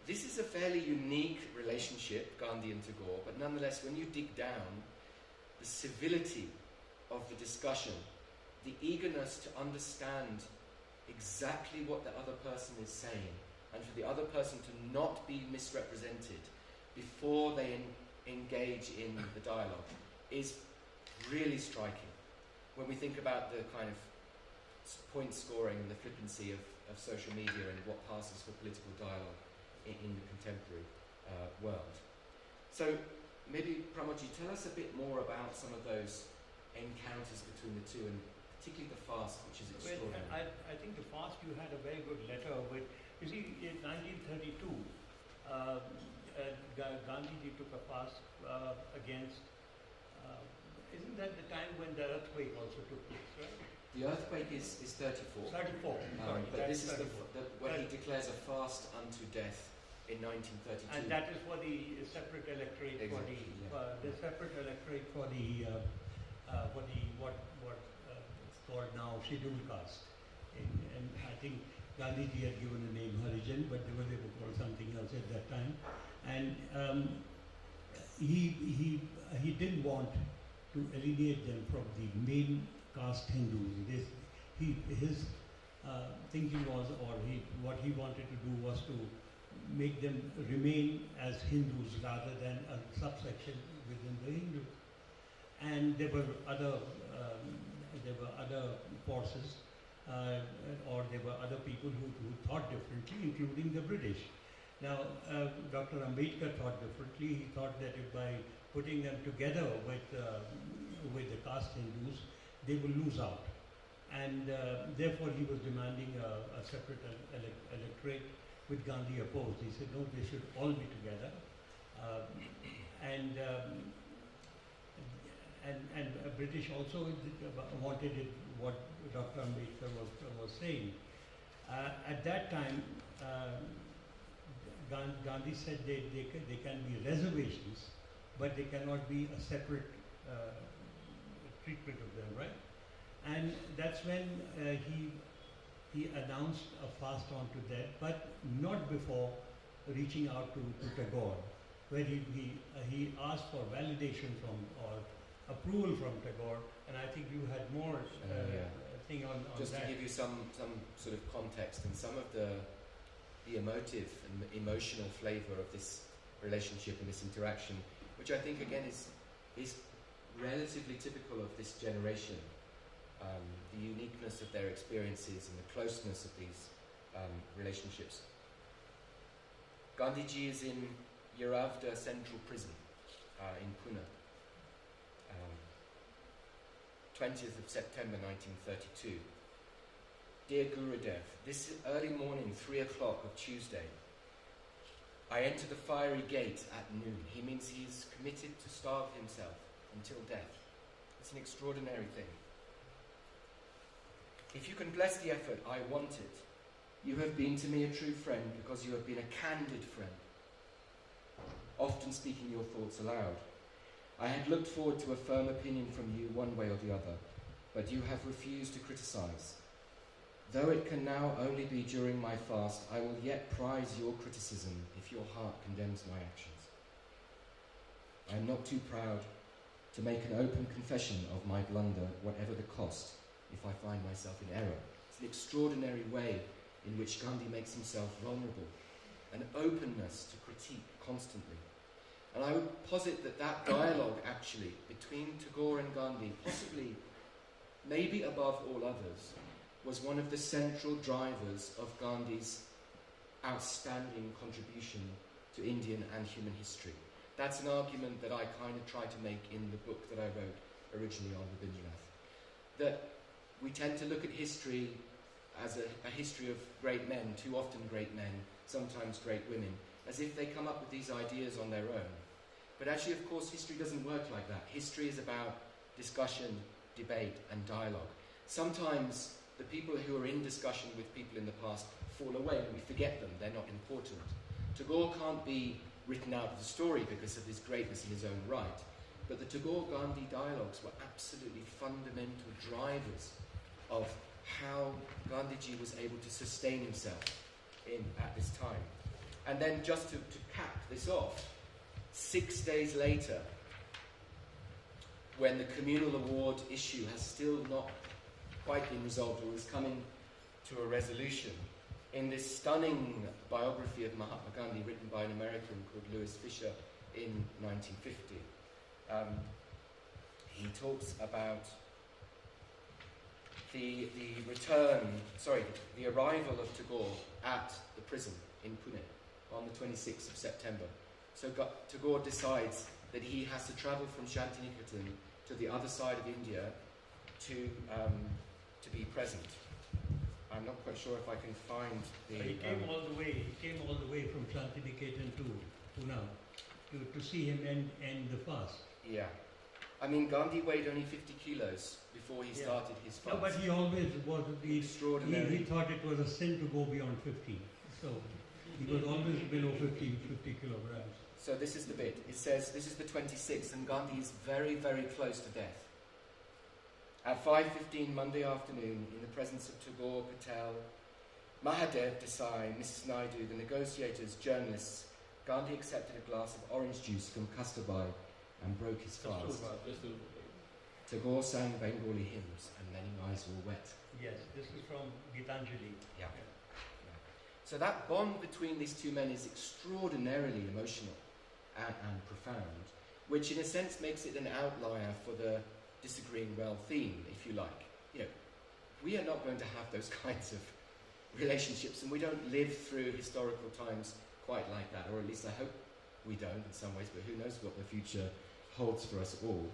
Speaker 3: This is a fairly unique relationship, Gandhi and Tagore, but nonetheless, when you dig down, the civility of the discussion, the eagerness to understand exactly what the other person is saying, and for the other person to not be misrepresented before they engage in the dialogue, is really striking. when we think about the kind of point scoring and the flippancy of social media and what passes for political dialogue in the contemporary world. So maybe, Pramodji, tell us a bit more about some of those encounters between the two, and particularly the fast, which is extraordinary.
Speaker 4: Well, I think the fast, you had a very good letter with, you see, in 1932, Gandhiji took a fast against, isn't that the time when the earthquake also took place, right?
Speaker 3: The earthquake is 34.
Speaker 4: 34, sorry.
Speaker 3: But this is when he
Speaker 4: Right.
Speaker 3: declares a fast unto death in 1932.
Speaker 4: And that is for the separate electorate,
Speaker 3: Exactly,
Speaker 4: the separate electorate for the what is called now scheduled caste. And I think Gandhiji had given a name Harijan, but they were called something else at that time. And he didn't want to alienate them from the main caste Hindus. His thinking was, or what he wanted to do was to make them remain as Hindus rather than a subsection within the Hindus. And there were other forces, or there were other people who thought differently, including the British. Now, Dr. Ambedkar thought differently. He thought that if by putting them together with the caste Hindus, they will lose out. And therefore he was demanding a separate electorate, with Gandhi opposed. He said, no, they should all be together. And British also wanted it, what Dr. Ambedkar was saying. At that time, Gandhi said they can be reservations, but they cannot be a separate treatment of them, right? And that's when he announced a fast onto death, but not before reaching out to Tagore, where he asked for validation from, or approval from Tagore, and I think you had more thing on
Speaker 3: just
Speaker 4: that.
Speaker 3: to give you some sort of context and some of the emotive and emotional flavour of this relationship and this interaction, which I think again is relatively typical of this generation. The uniqueness of their experiences and the closeness of these relationships. Gandhiji is in Yeravda Central Prison in Pune. 20th of September 1932. Dear Gurudev, this early morning, 3 o'clock of Tuesday, I enter the fiery gate at noon. He means he's committed to starve himself until death. It's an extraordinary thing. If you can bless the effort, I want it. You have been to me a true friend because you have been a candid friend, often speaking your thoughts aloud. I had looked forward to a firm opinion from you one way or the other, but you have refused to criticize. Though it can now only be during my fast, I will yet prize your criticism if your heart condemns my actions. I am not too proud to make an open confession of my blunder, whatever the cost, if I find myself in error. It's an extraordinary way in which Gandhi makes himself vulnerable, an openness to critique constantly. And I would posit that dialogue actually between Tagore and Gandhi, possibly, maybe above all others, was one of the central drivers of Gandhi's outstanding contribution to Indian and human history. That's an argument that I kind of try to make in the book that I wrote originally on Rabindranath. That we tend to look at history as a history of great men, too often great men, sometimes great women, as if they come up with these ideas on their own. But actually, of course, history doesn't work like that. History is about discussion, debate, and dialogue. Sometimes the people who are in discussion with people in the past fall away and we forget them, they're not important. Tagore can't be written out of the story because of his greatness in his own right, but the Tagore-Gandhi dialogues were absolutely fundamental drivers of how Gandhiji was able to sustain himself at this time. And then just to cap this off, 6 days later, when the communal award issue has still not quite been resolved or is coming to a resolution, in this stunning biography of Mahatma Gandhi written by an American called Lewis Fisher in 1950, he talks about the arrival of Tagore at the prison in Pune on the 26th of September. So Tagore decides that he has to travel from Shantiniketan to the other side of India to be present. I'm not quite sure if I can find the...
Speaker 4: He came all the way. He came all the way from Shantiniketan to Pune to see him end the fast.
Speaker 3: Yeah. I mean, Gandhi weighed only 50 kilos before he started his fast.
Speaker 4: No, but he always was
Speaker 3: extraordinary.
Speaker 4: He thought it was a sin to go beyond 50. So he was always below 50 kilograms.
Speaker 3: So this is the bit. It says, this is the 26th, and Gandhi is very, very close to death. At 5:15 Monday afternoon, in the presence of Tagore, Patel, Mahadev, Desai, Mrs. Naidu, the negotiators, journalists, Gandhi accepted a glass of orange juice from Kasturbai and broke his fast. Tagore sang Bengali hymns, and many eyes were wet.
Speaker 4: Yes, this is from Gitanjali.
Speaker 3: Yeah. So that bond between these two men is extraordinarily emotional and profound, which in a sense makes it an outlier for the disagreeing well theme, if you like. You know, we are not going to have those kinds of relationships, and we don't live through historical times quite like that, or at least I hope we don't in some ways, but who knows what the future holds for us all.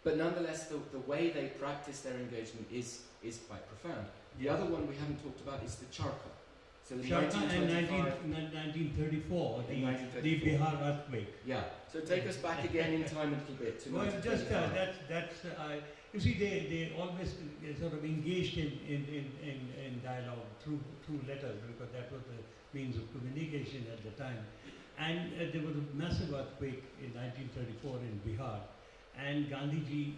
Speaker 3: But nonetheless, the way they practice their engagement is quite profound. The other one we haven't talked about is the Charkha. So the
Speaker 4: Charkha in 1934, the Bihar earthquake.
Speaker 3: Yeah. So take us back again in time a little bit. To
Speaker 4: well, just you see, they always sort of engaged in dialogue through letters, because that was the means of communication at the time. And there was a massive earthquake in 1934 in Bihar, and Gandhiji.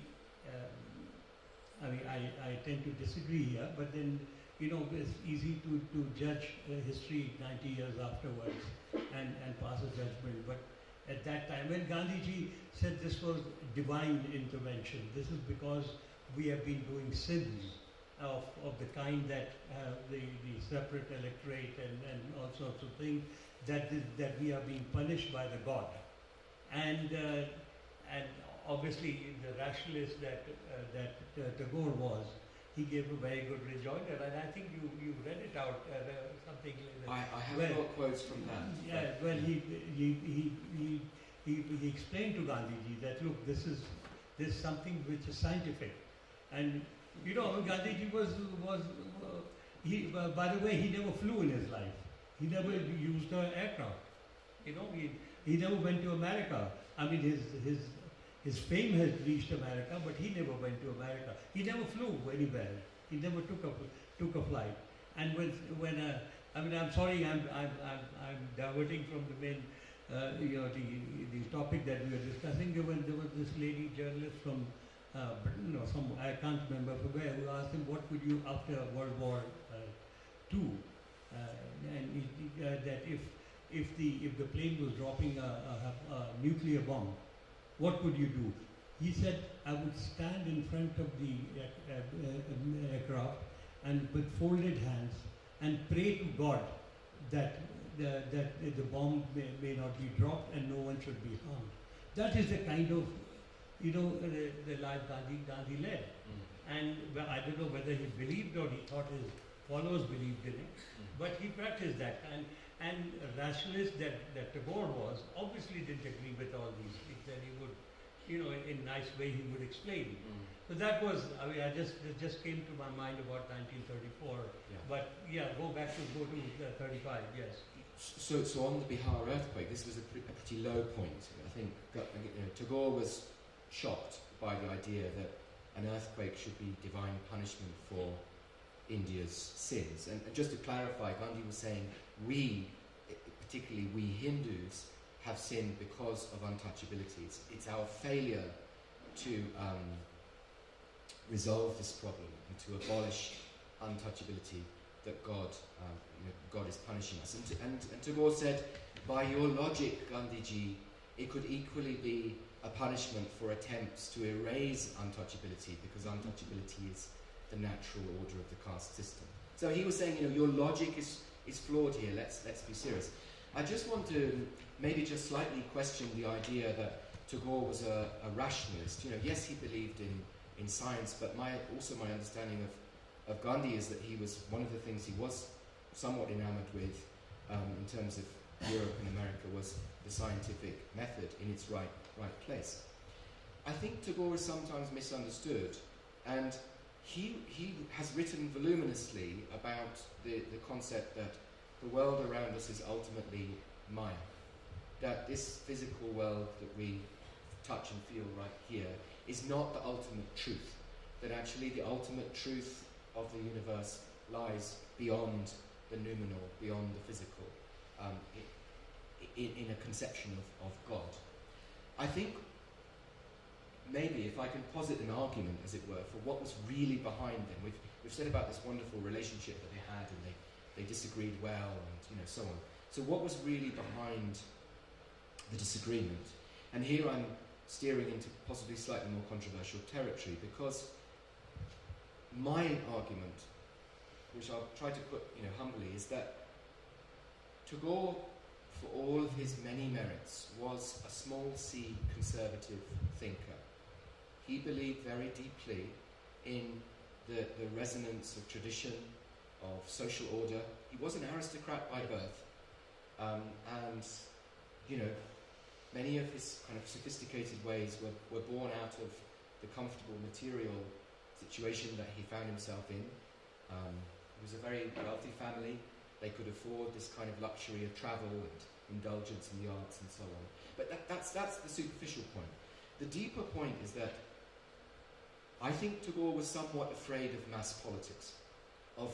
Speaker 4: I mean, I tend to disagree here, but then, you know, it's easy to judge history 90 years afterwards and pass a judgment. But at that time, when Gandhiji said this was divine intervention, this is because we have been doing sins of the kind that the separate electorate and all sorts of things, that we are being punished by the God. And obviously, the rationalist that Tagore was, he gave a very good rejoinder, and I think you read it out something like that.
Speaker 3: I have got quotes from that.
Speaker 4: Yeah, well, he explained to Gandhiji that, look, this is something which is scientific, and you know, Gandhiji was by the way, he never flew in his life. He never used an aircraft. You know, he never went to America. I mean, his fame has reached America, but he never went to America. He never flew anywhere. He never took a flight. And when I mean, I'm sorry, I'm diverting from the main, you know, the topic that we were discussing. There was this lady journalist from Britain or some, I can't remember from where, who asked him, what would you, after World War II, and that if the plane was dropping a nuclear bomb, what would you do? He said, I would stand in front of the aircraft and with folded hands and pray to God that the bomb may not be dropped and no one should be harmed. That is the kind of, you know, the life Gandhi led. And well, I don't know whether he believed or he thought his followers believed in it, but he practiced that. And rationalist that Tagore was, obviously didn't agree with all these things, and he would, you know, in a nice way he would explain. So that was, I mean, it just came to my mind about 1934. Yeah. But yeah, go to 35, yes.
Speaker 3: So on the Bihar earthquake, this was a pretty low point. I think Tagore was shocked by the idea that an earthquake should be divine punishment for India's sins. And just to clarify, Gandhi was saying, we, particularly we Hindus, have sinned because of untouchability. It's our failure to resolve this problem and to abolish untouchability that God is punishing us. And Tagore said, by your logic, Gandhiji, it could equally be a punishment for attempts to erase untouchability, because untouchability is the natural order of the caste system. So he was saying, your logic is flawed here. Let's be serious. I just want to maybe just slightly question the idea that Tagore was a rationalist. Yes, he believed in in science, but also my understanding of Gandhi is that he was, one of the things he was somewhat enamored with in terms of Europe and America was the scientific method in its right place. I think Tagore is sometimes misunderstood, and he has written voluminously about the concept that the world around us is ultimately Maya, that this physical world that we touch and feel right here is not the ultimate truth, that actually the ultimate truth of the universe lies beyond the noumenal, beyond the physical, in a conception of God. I think maybe if I can posit an argument, as it were, for what was really behind them. We've said about this wonderful relationship that they had, and they disagreed well, and so on. So what was really behind the disagreement? And here I'm steering into possibly slightly more controversial territory, because my argument, which I'll try to put humbly, is that Tagore, for all of his many merits, was a small c conservative thinker. He believed very deeply in the resonance of tradition, of social order. He was an aristocrat by birth, and many of his kind of sophisticated ways were born out of the comfortable material situation that he found himself in. It was a very wealthy family. They could afford this kind of luxury of travel and indulgence in the arts and so on. But that's the superficial point. The deeper point is that I think Tagore was somewhat afraid of mass politics, of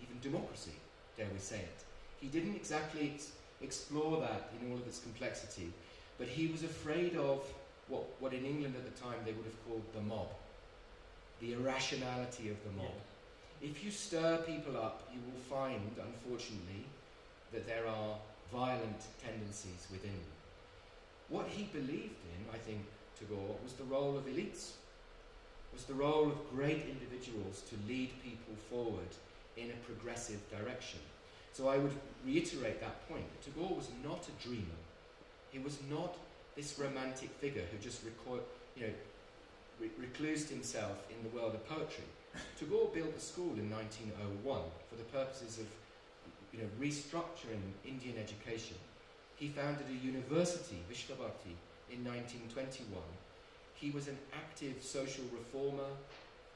Speaker 3: even democracy, dare we say it. He didn't exactly explore that in all of its complexity, but he was afraid of what in England at the time they would have called the mob, the irrationality of the mob. Yeah. If you stir people up, you will find, unfortunately, that there are violent tendencies within them. What he believed in, I think, Tagore, was the role of elites, was the role of great individuals to lead people forward in a progressive direction. So I would reiterate that point. Tagore was not a dreamer. He was not this romantic figure who just reclused himself in the world of poetry. Tagore built a school in 1901 for the purposes of restructuring Indian education. He founded a university, Vishvavarti, in 1921. He was an active social reformer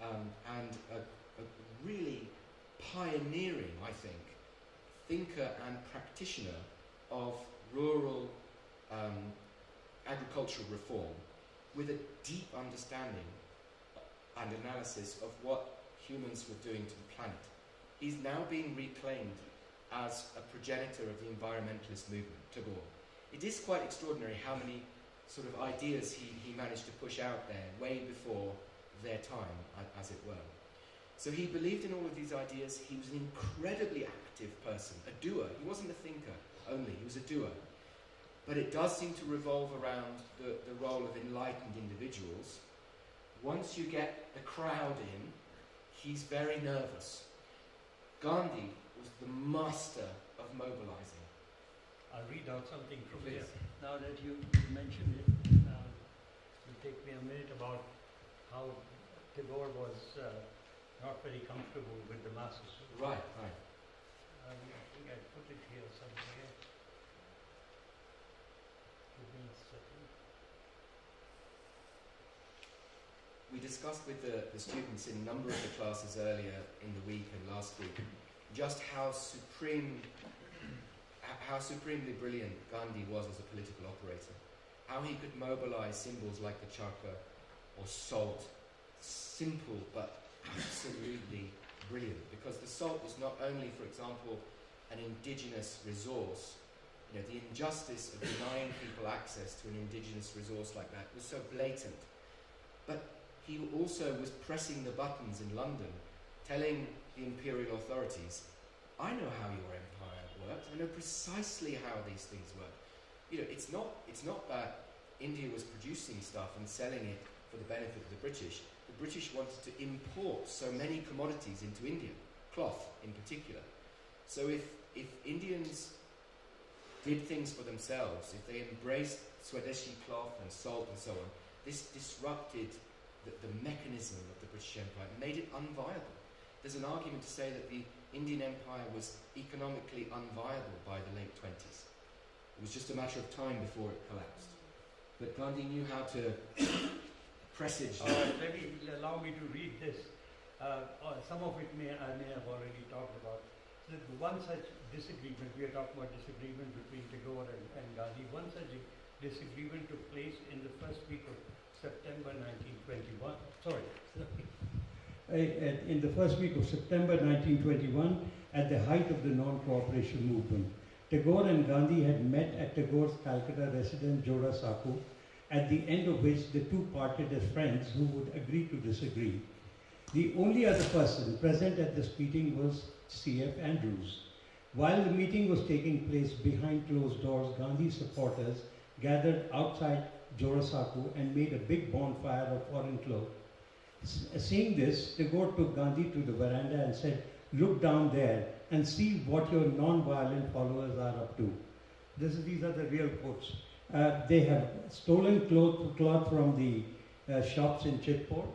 Speaker 3: and a really pioneering, I think, thinker and practitioner of rural agricultural reform, with a deep understanding and analysis of what humans were doing to the planet. He's now being reclaimed as a progenitor of the environmentalist movement, Tagore. It is quite extraordinary how many sort of ideas he managed to push out there way before their time, as it were. So he believed in all of these ideas. He was an incredibly active person, a doer. He wasn't a thinker only, he was a doer. But it does seem to revolve around the role of enlightened individuals. Once you get the crowd in, he's very nervous. Gandhi was the master of mobilizing.
Speaker 4: I'll read out something from
Speaker 3: Please.
Speaker 4: here. Now that you mentioned it, it'll take me a minute about how Tagore was not very comfortable with the masses.
Speaker 3: Right.
Speaker 4: I think I put it here somewhere. Give me a second.
Speaker 3: We discussed with the students in a number of the classes earlier in the week and last week just how supremely brilliant Gandhi was as a political operator. How he could mobilize symbols like the charkha or salt. Simple but absolutely brilliant, because the salt was not only, for example, an indigenous resource. The injustice of denying people access to an indigenous resource like that was so blatant. But he also was pressing the buttons in London, telling the imperial authorities, I know how your empire works. I know precisely how these things work. It's not that India was producing stuff and selling it for the benefit of the British. The British wanted to import so many commodities into India, cloth in particular. So if Indians did things for themselves, if they embraced Swadeshi cloth and salt and so on, this disrupted the mechanism of the British Empire made it unviable. There's an argument to say that the Indian Empire was economically unviable by the late 20s. It was just a matter of time before it collapsed. But Gandhi knew how to presage that.
Speaker 4: Allow me to read this. Some of it I may have already talked about. So one such disagreement, we are talking about disagreement between Tagore and Gandhi, one such disagreement took place in the first week of September 1921. In the first week of September 1921, at the height of the non-cooperation movement. Tagore and Gandhi had met at Tagore's Calcutta residence, Jora Saku, at the end of which the two parted as friends who would agree to disagree. The only other person present at this meeting was C.F. Andrews. While the meeting was taking place behind closed doors, Gandhi supporters gathered outside Jora Saku and made a big bonfire of foreign cloth. Seeing this, Tagore took Gandhi to the veranda and said, "Look down there and see what your non-violent followers are up to." These are the real quotes. They have stolen cloth from the shops in Chitpur.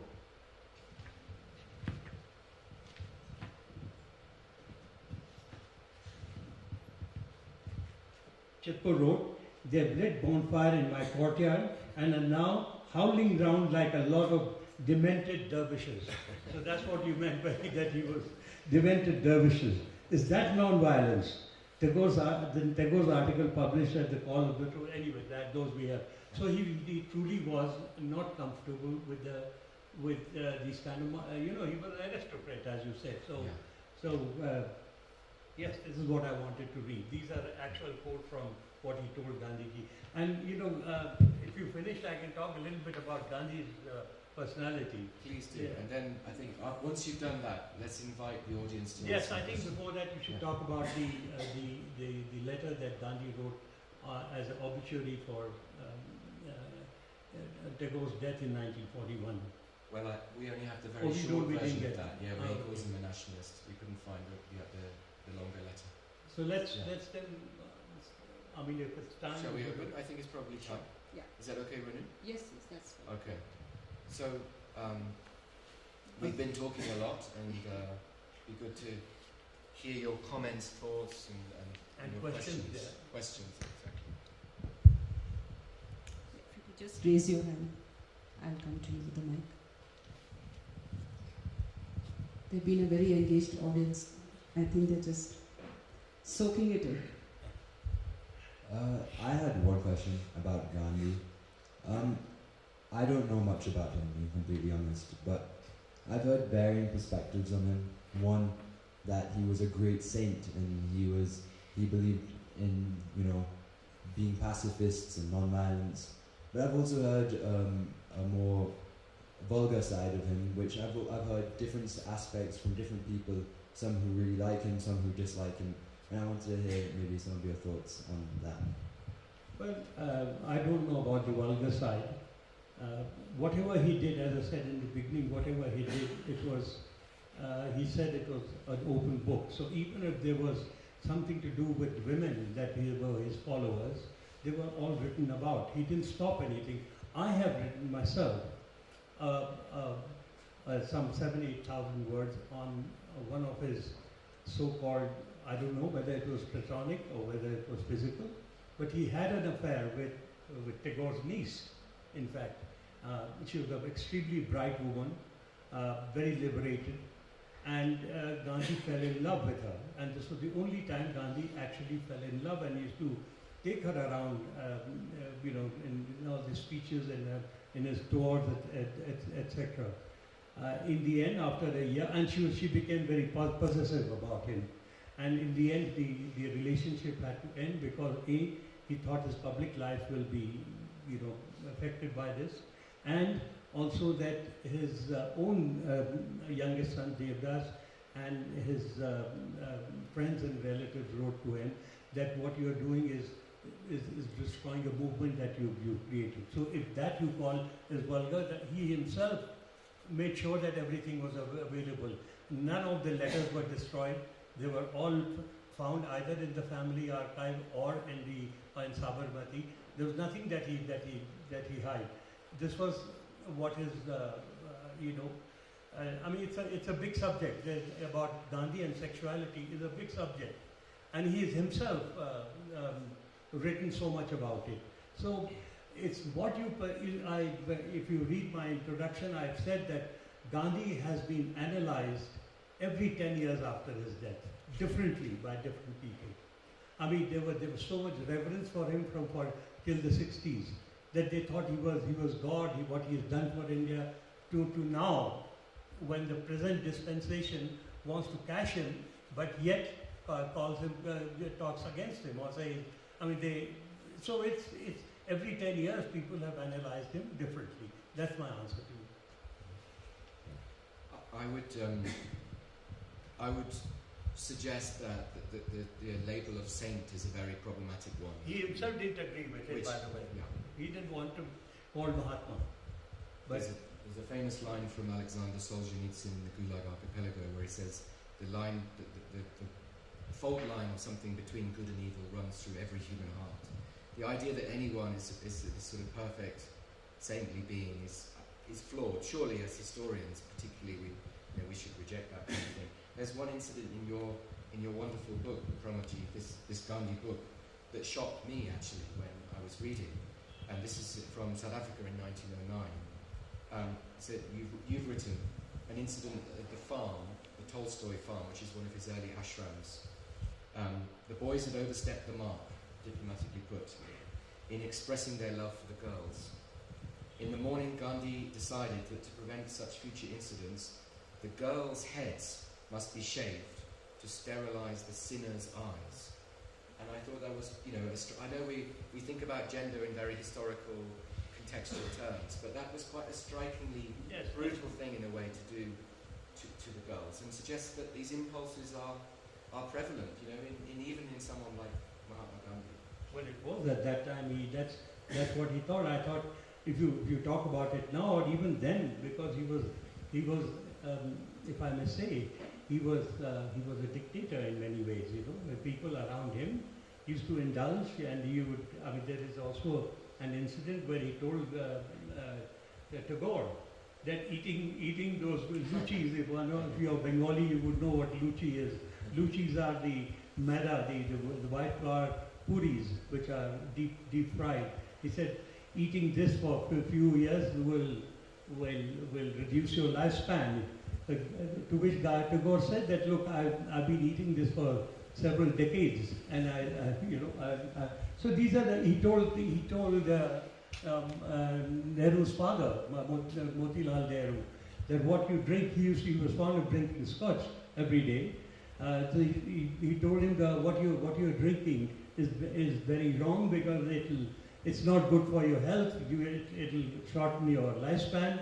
Speaker 4: Chitpur wrote, "They have lit bonfire in my courtyard and are now howling round like a lot of demented dervishes." So that's what you meant by that he was demented dervishes. Is that non-violence? Tagore's article published at the call of the truth. Anyway, those we have. So he truly was not comfortable with these kind of, he was an aristocrat, as you said. Yes, this is what I wanted to read. These are actual quotes from what he told Gandhiji. And if you finished, I can talk a little bit about Gandhi's personality.
Speaker 3: Please do. Yeah. And then I think once you've done that, let's invite the audience to.
Speaker 4: Yes, I think before that we should talk about the letter that Gandhi wrote as an obituary for Tagore's death in 1941.
Speaker 3: Well, we only have the very short version of that. Yeah, where he calls him a nationalist. We couldn't find the longer letter.
Speaker 4: So let's then. I mean, if it's time.
Speaker 3: Shall we open? I think it's probably time.
Speaker 1: Yeah.
Speaker 3: Is that okay, Renu?
Speaker 1: Yes, that's fine.
Speaker 3: Okay. So, we've been talking a lot, and it'd be good to hear your comments, thoughts, and your questions. Questions, exactly.
Speaker 1: If you could just raise your hand, I'll come to you with the mic. They've been a very engaged audience. I think they're just soaking it in.
Speaker 6: I had one question about Gandhi. I don't know much about him, to be completely honest, but I've heard varying perspectives on him. One, that he was a great saint and he believed in, being pacifists and non-violence. But I've also heard a more vulgar side of him, which I've heard different aspects from different people, some who really like him, some who dislike him. And I want to hear maybe some of your thoughts on that.
Speaker 4: Well, I don't know about the vulgar side. Whatever he did, as I said in the beginning, whatever he did, he said it was an open book. So even if there was something to do with women that were his followers, they were all written about. He didn't stop anything. I have written myself some 7,000-8,000 words on one of his so-called, I don't know whether it was platonic or whether it was physical, but he had an affair with Tagore's niece, in fact. She was an extremely bright woman, very liberated, and Gandhi fell in love with her. And this was the only time Gandhi actually fell in love, and he used to take her around, in all the speeches and in his tours, etc. In the end, after a year, and she became very possessive about him. And in the end, the relationship had to end because he thought his public life will be, affected by this, and also that his own youngest son Devdas and his friends and relatives wrote to him that what you are doing is destroying a movement that you created. So if that you call is vulgar, that he himself made sure that everything was available. None of the letters were destroyed. They were all found either in the family archive or in Sabarmati. There was nothing that he hid. This was what his I mean, it's a big subject. About Gandhi and sexuality is a big subject, and he has himself written so much about it. So it's what if you read my introduction, I've said that Gandhi has been analyzed every 10 years after his death, differently by different people. I mean, there was so much reverence for him till the 60s that they thought he was God. What he has done for India, to now, when the present dispensation wants to cash him, but yet calls him, talks against him, or says, I mean, so it's every 10 years people have analyzed him differently. That's my answer to you.
Speaker 3: I would suggest that the label of saint is a very problematic one.
Speaker 4: He himself didn't agree with it, by the way.
Speaker 3: Yeah.
Speaker 4: He didn't want to call Mahatma. But
Speaker 3: there's a famous line from Alexander Solzhenitsyn in the Gulag Archipelago where he says the fault line or something between good and evil runs through every human heart. The idea that anyone is sort of perfect, saintly being is flawed. Surely, as historians, particularly, we should reject that kind of thing. There's one incident in your wonderful book, Pramodji, this Gandhi book, that shocked me actually when I was reading, and this is from South Africa in 1909. So you've written an incident at the farm, the Tolstoy farm, which is one of his early ashrams. The boys had overstepped the mark, diplomatically put, in expressing their love for the girls. In the morning, Gandhi decided that to prevent such future incidents, the girls' heads must be shaved to sterilize the sinner's eyes. And I thought that was, I know we think about gender in very historical, contextual terms, but that was quite a strikingly brutal thing in a way to do to the girls, and suggests that these impulses are prevalent, even in someone like Mahatma Gandhi.
Speaker 4: Well, it was at that time. That's what he thought. I thought if you talk about it now, or even then, because he was, if I may say, he was a dictator in many ways. The people around him used to indulge, and he would. I mean, there is also an incident where he told Tagore that eating those luchis. If you're Bengali, you would know what luchi is. Luchis are the maida, the white flour puris, which are deep fried. He said, eating this for a few years will reduce your lifespan. To which Tagore said that, look, I've been eating this for several decades, and so these are he told Nehru's father, Motilal Nehru, that what you drink, he was fond of drinking scotch every day. So he told him what you're drinking is very wrong, because it's not good for your health. It'll shorten your lifespan.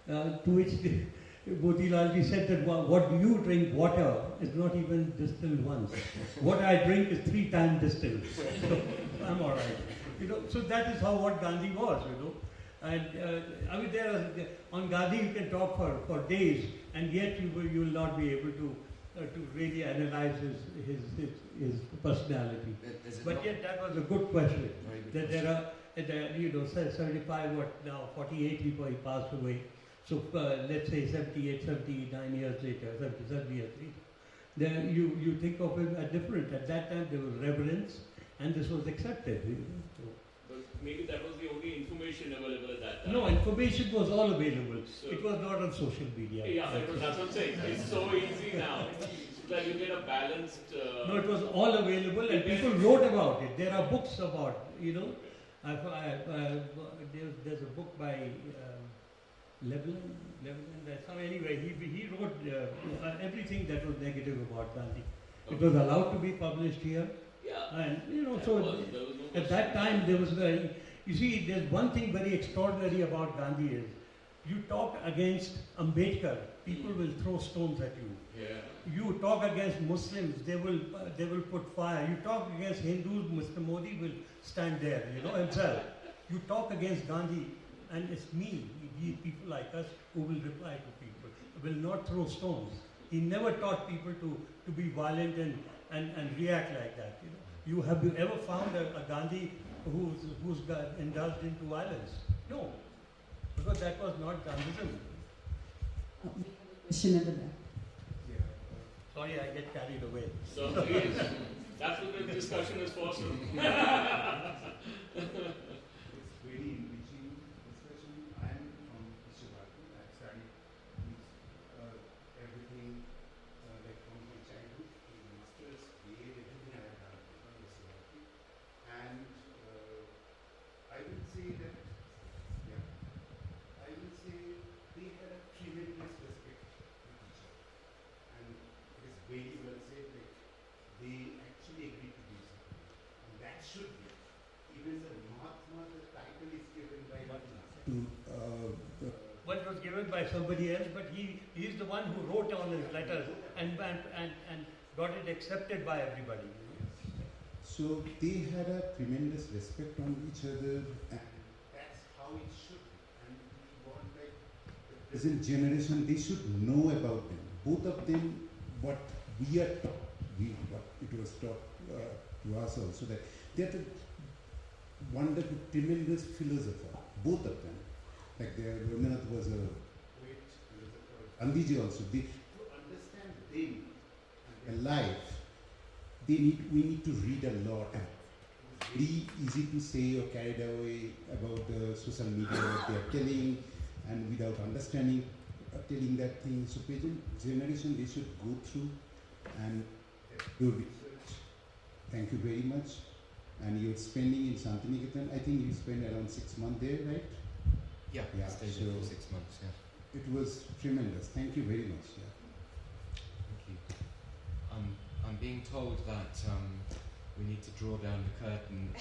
Speaker 4: To which Motilalji said that what do you drink? Water is not even distilled once. What I drink is 3 times distilled. So I'm all right. So that is what Gandhi was. And I mean, on Gandhi you can talk for days, and yet you will not be able to really analyze his personality. But yet that was a good question. That there are 75, 48 before he passed away. So let's say 78, 79 years later, 77 years later, then you think of him as different. At that time there was reverence, and this was accepted.
Speaker 5: But maybe that was the only information available at that time.
Speaker 4: No, information was all available. So it was not on social media.
Speaker 5: Yeah, that's what I'm saying. It's so easy now. That you get a balanced...
Speaker 4: No, it was all available, and people wrote about it. There are books about, there's a book by anyway, he wrote everything that was negative about Gandhi. It was allowed to be published here.
Speaker 5: Yeah.
Speaker 4: And, at that time there was you see, there's one thing very extraordinary about Gandhi is, you talk against Ambedkar, people will throw stones at you.
Speaker 5: Yeah.
Speaker 4: You talk against Muslims, they will put fire. You talk against Hindus, Mr. Modi will stand there, himself. You talk against Gandhi, and it's me, people like us, who will reply to people, will not throw stones. He never taught people to be violent and react like that. Have you ever found a Gandhi who's indulged into violence? No, because that was not Gandhism.
Speaker 1: We have a question at the back.
Speaker 4: Sorry, I get carried away.
Speaker 5: So please, that's what the discussion is for.
Speaker 7: It's very enriching discussion. I am from Ishwati. I studied everything like from my childhood to masters, BA, everything I have done from Ishwati. And I will say that, I will say they had a tremendous respect for each other. And it is very well said, like they actually agreed to do something. And that should be. Even the Mahatma, the title is given by
Speaker 4: Well, it was given by somebody else, but he's the one who wrote all his letters and got it accepted by everybody.
Speaker 7: So they had a tremendous respect on each other, and that's how it should be. And we want like the present generation, they should know about them. Both of them, what we are taught, what it was taught to us also, that they are the wonderful, tremendous philosopher, both of them. Like Rabindranath was a great philosopher. Gandhi also. To understand them and their life, we need to read a lot. It's very easy to say or carried away about the social media, what they are telling, and without understanding, telling that thing. So present generation, they should go through and do research. Thank you very much. And you're spending in Shantiniketan, I think you spent around 6 months there, right?
Speaker 3: Yeah, stayed there for 6 months, yeah.
Speaker 7: It was tremendous. Thank you very much. Yeah.
Speaker 3: Thank you. I'm being told that we need to draw down the curtain and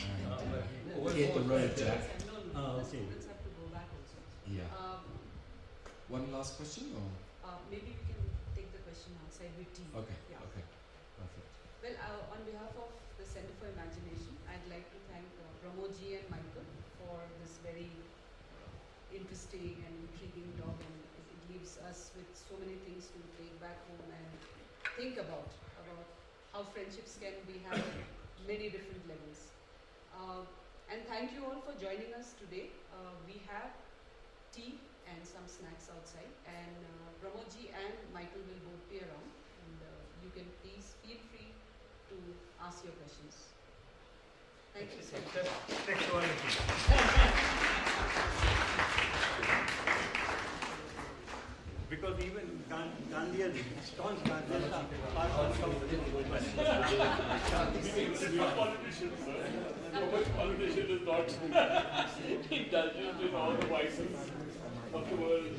Speaker 3: hit the road, Jack.
Speaker 1: No, the students have to go back also.
Speaker 3: Yeah. One last question, or?
Speaker 1: Maybe we can take the question outside with tea.
Speaker 3: Okay,
Speaker 1: Yeah.
Speaker 3: okay, perfect.
Speaker 1: Well, on behalf of the Center for Imagination, I'd like to thank Pramod ji and Michael for this very interesting and intriguing talk, and it leaves us with so many things to take back home and think about how friendships can be had at many different levels. And thank you all for joining us today. We have tea and some snacks outside, and Pramod ji and Michael will both be around, and you can please feel free to ask your questions. Thank you so much.
Speaker 4: Sexuality. Because even Gandhi and staunch Gandhi are also
Speaker 5: Politicians, sir. No politician is not indulgent in all the vices of the world.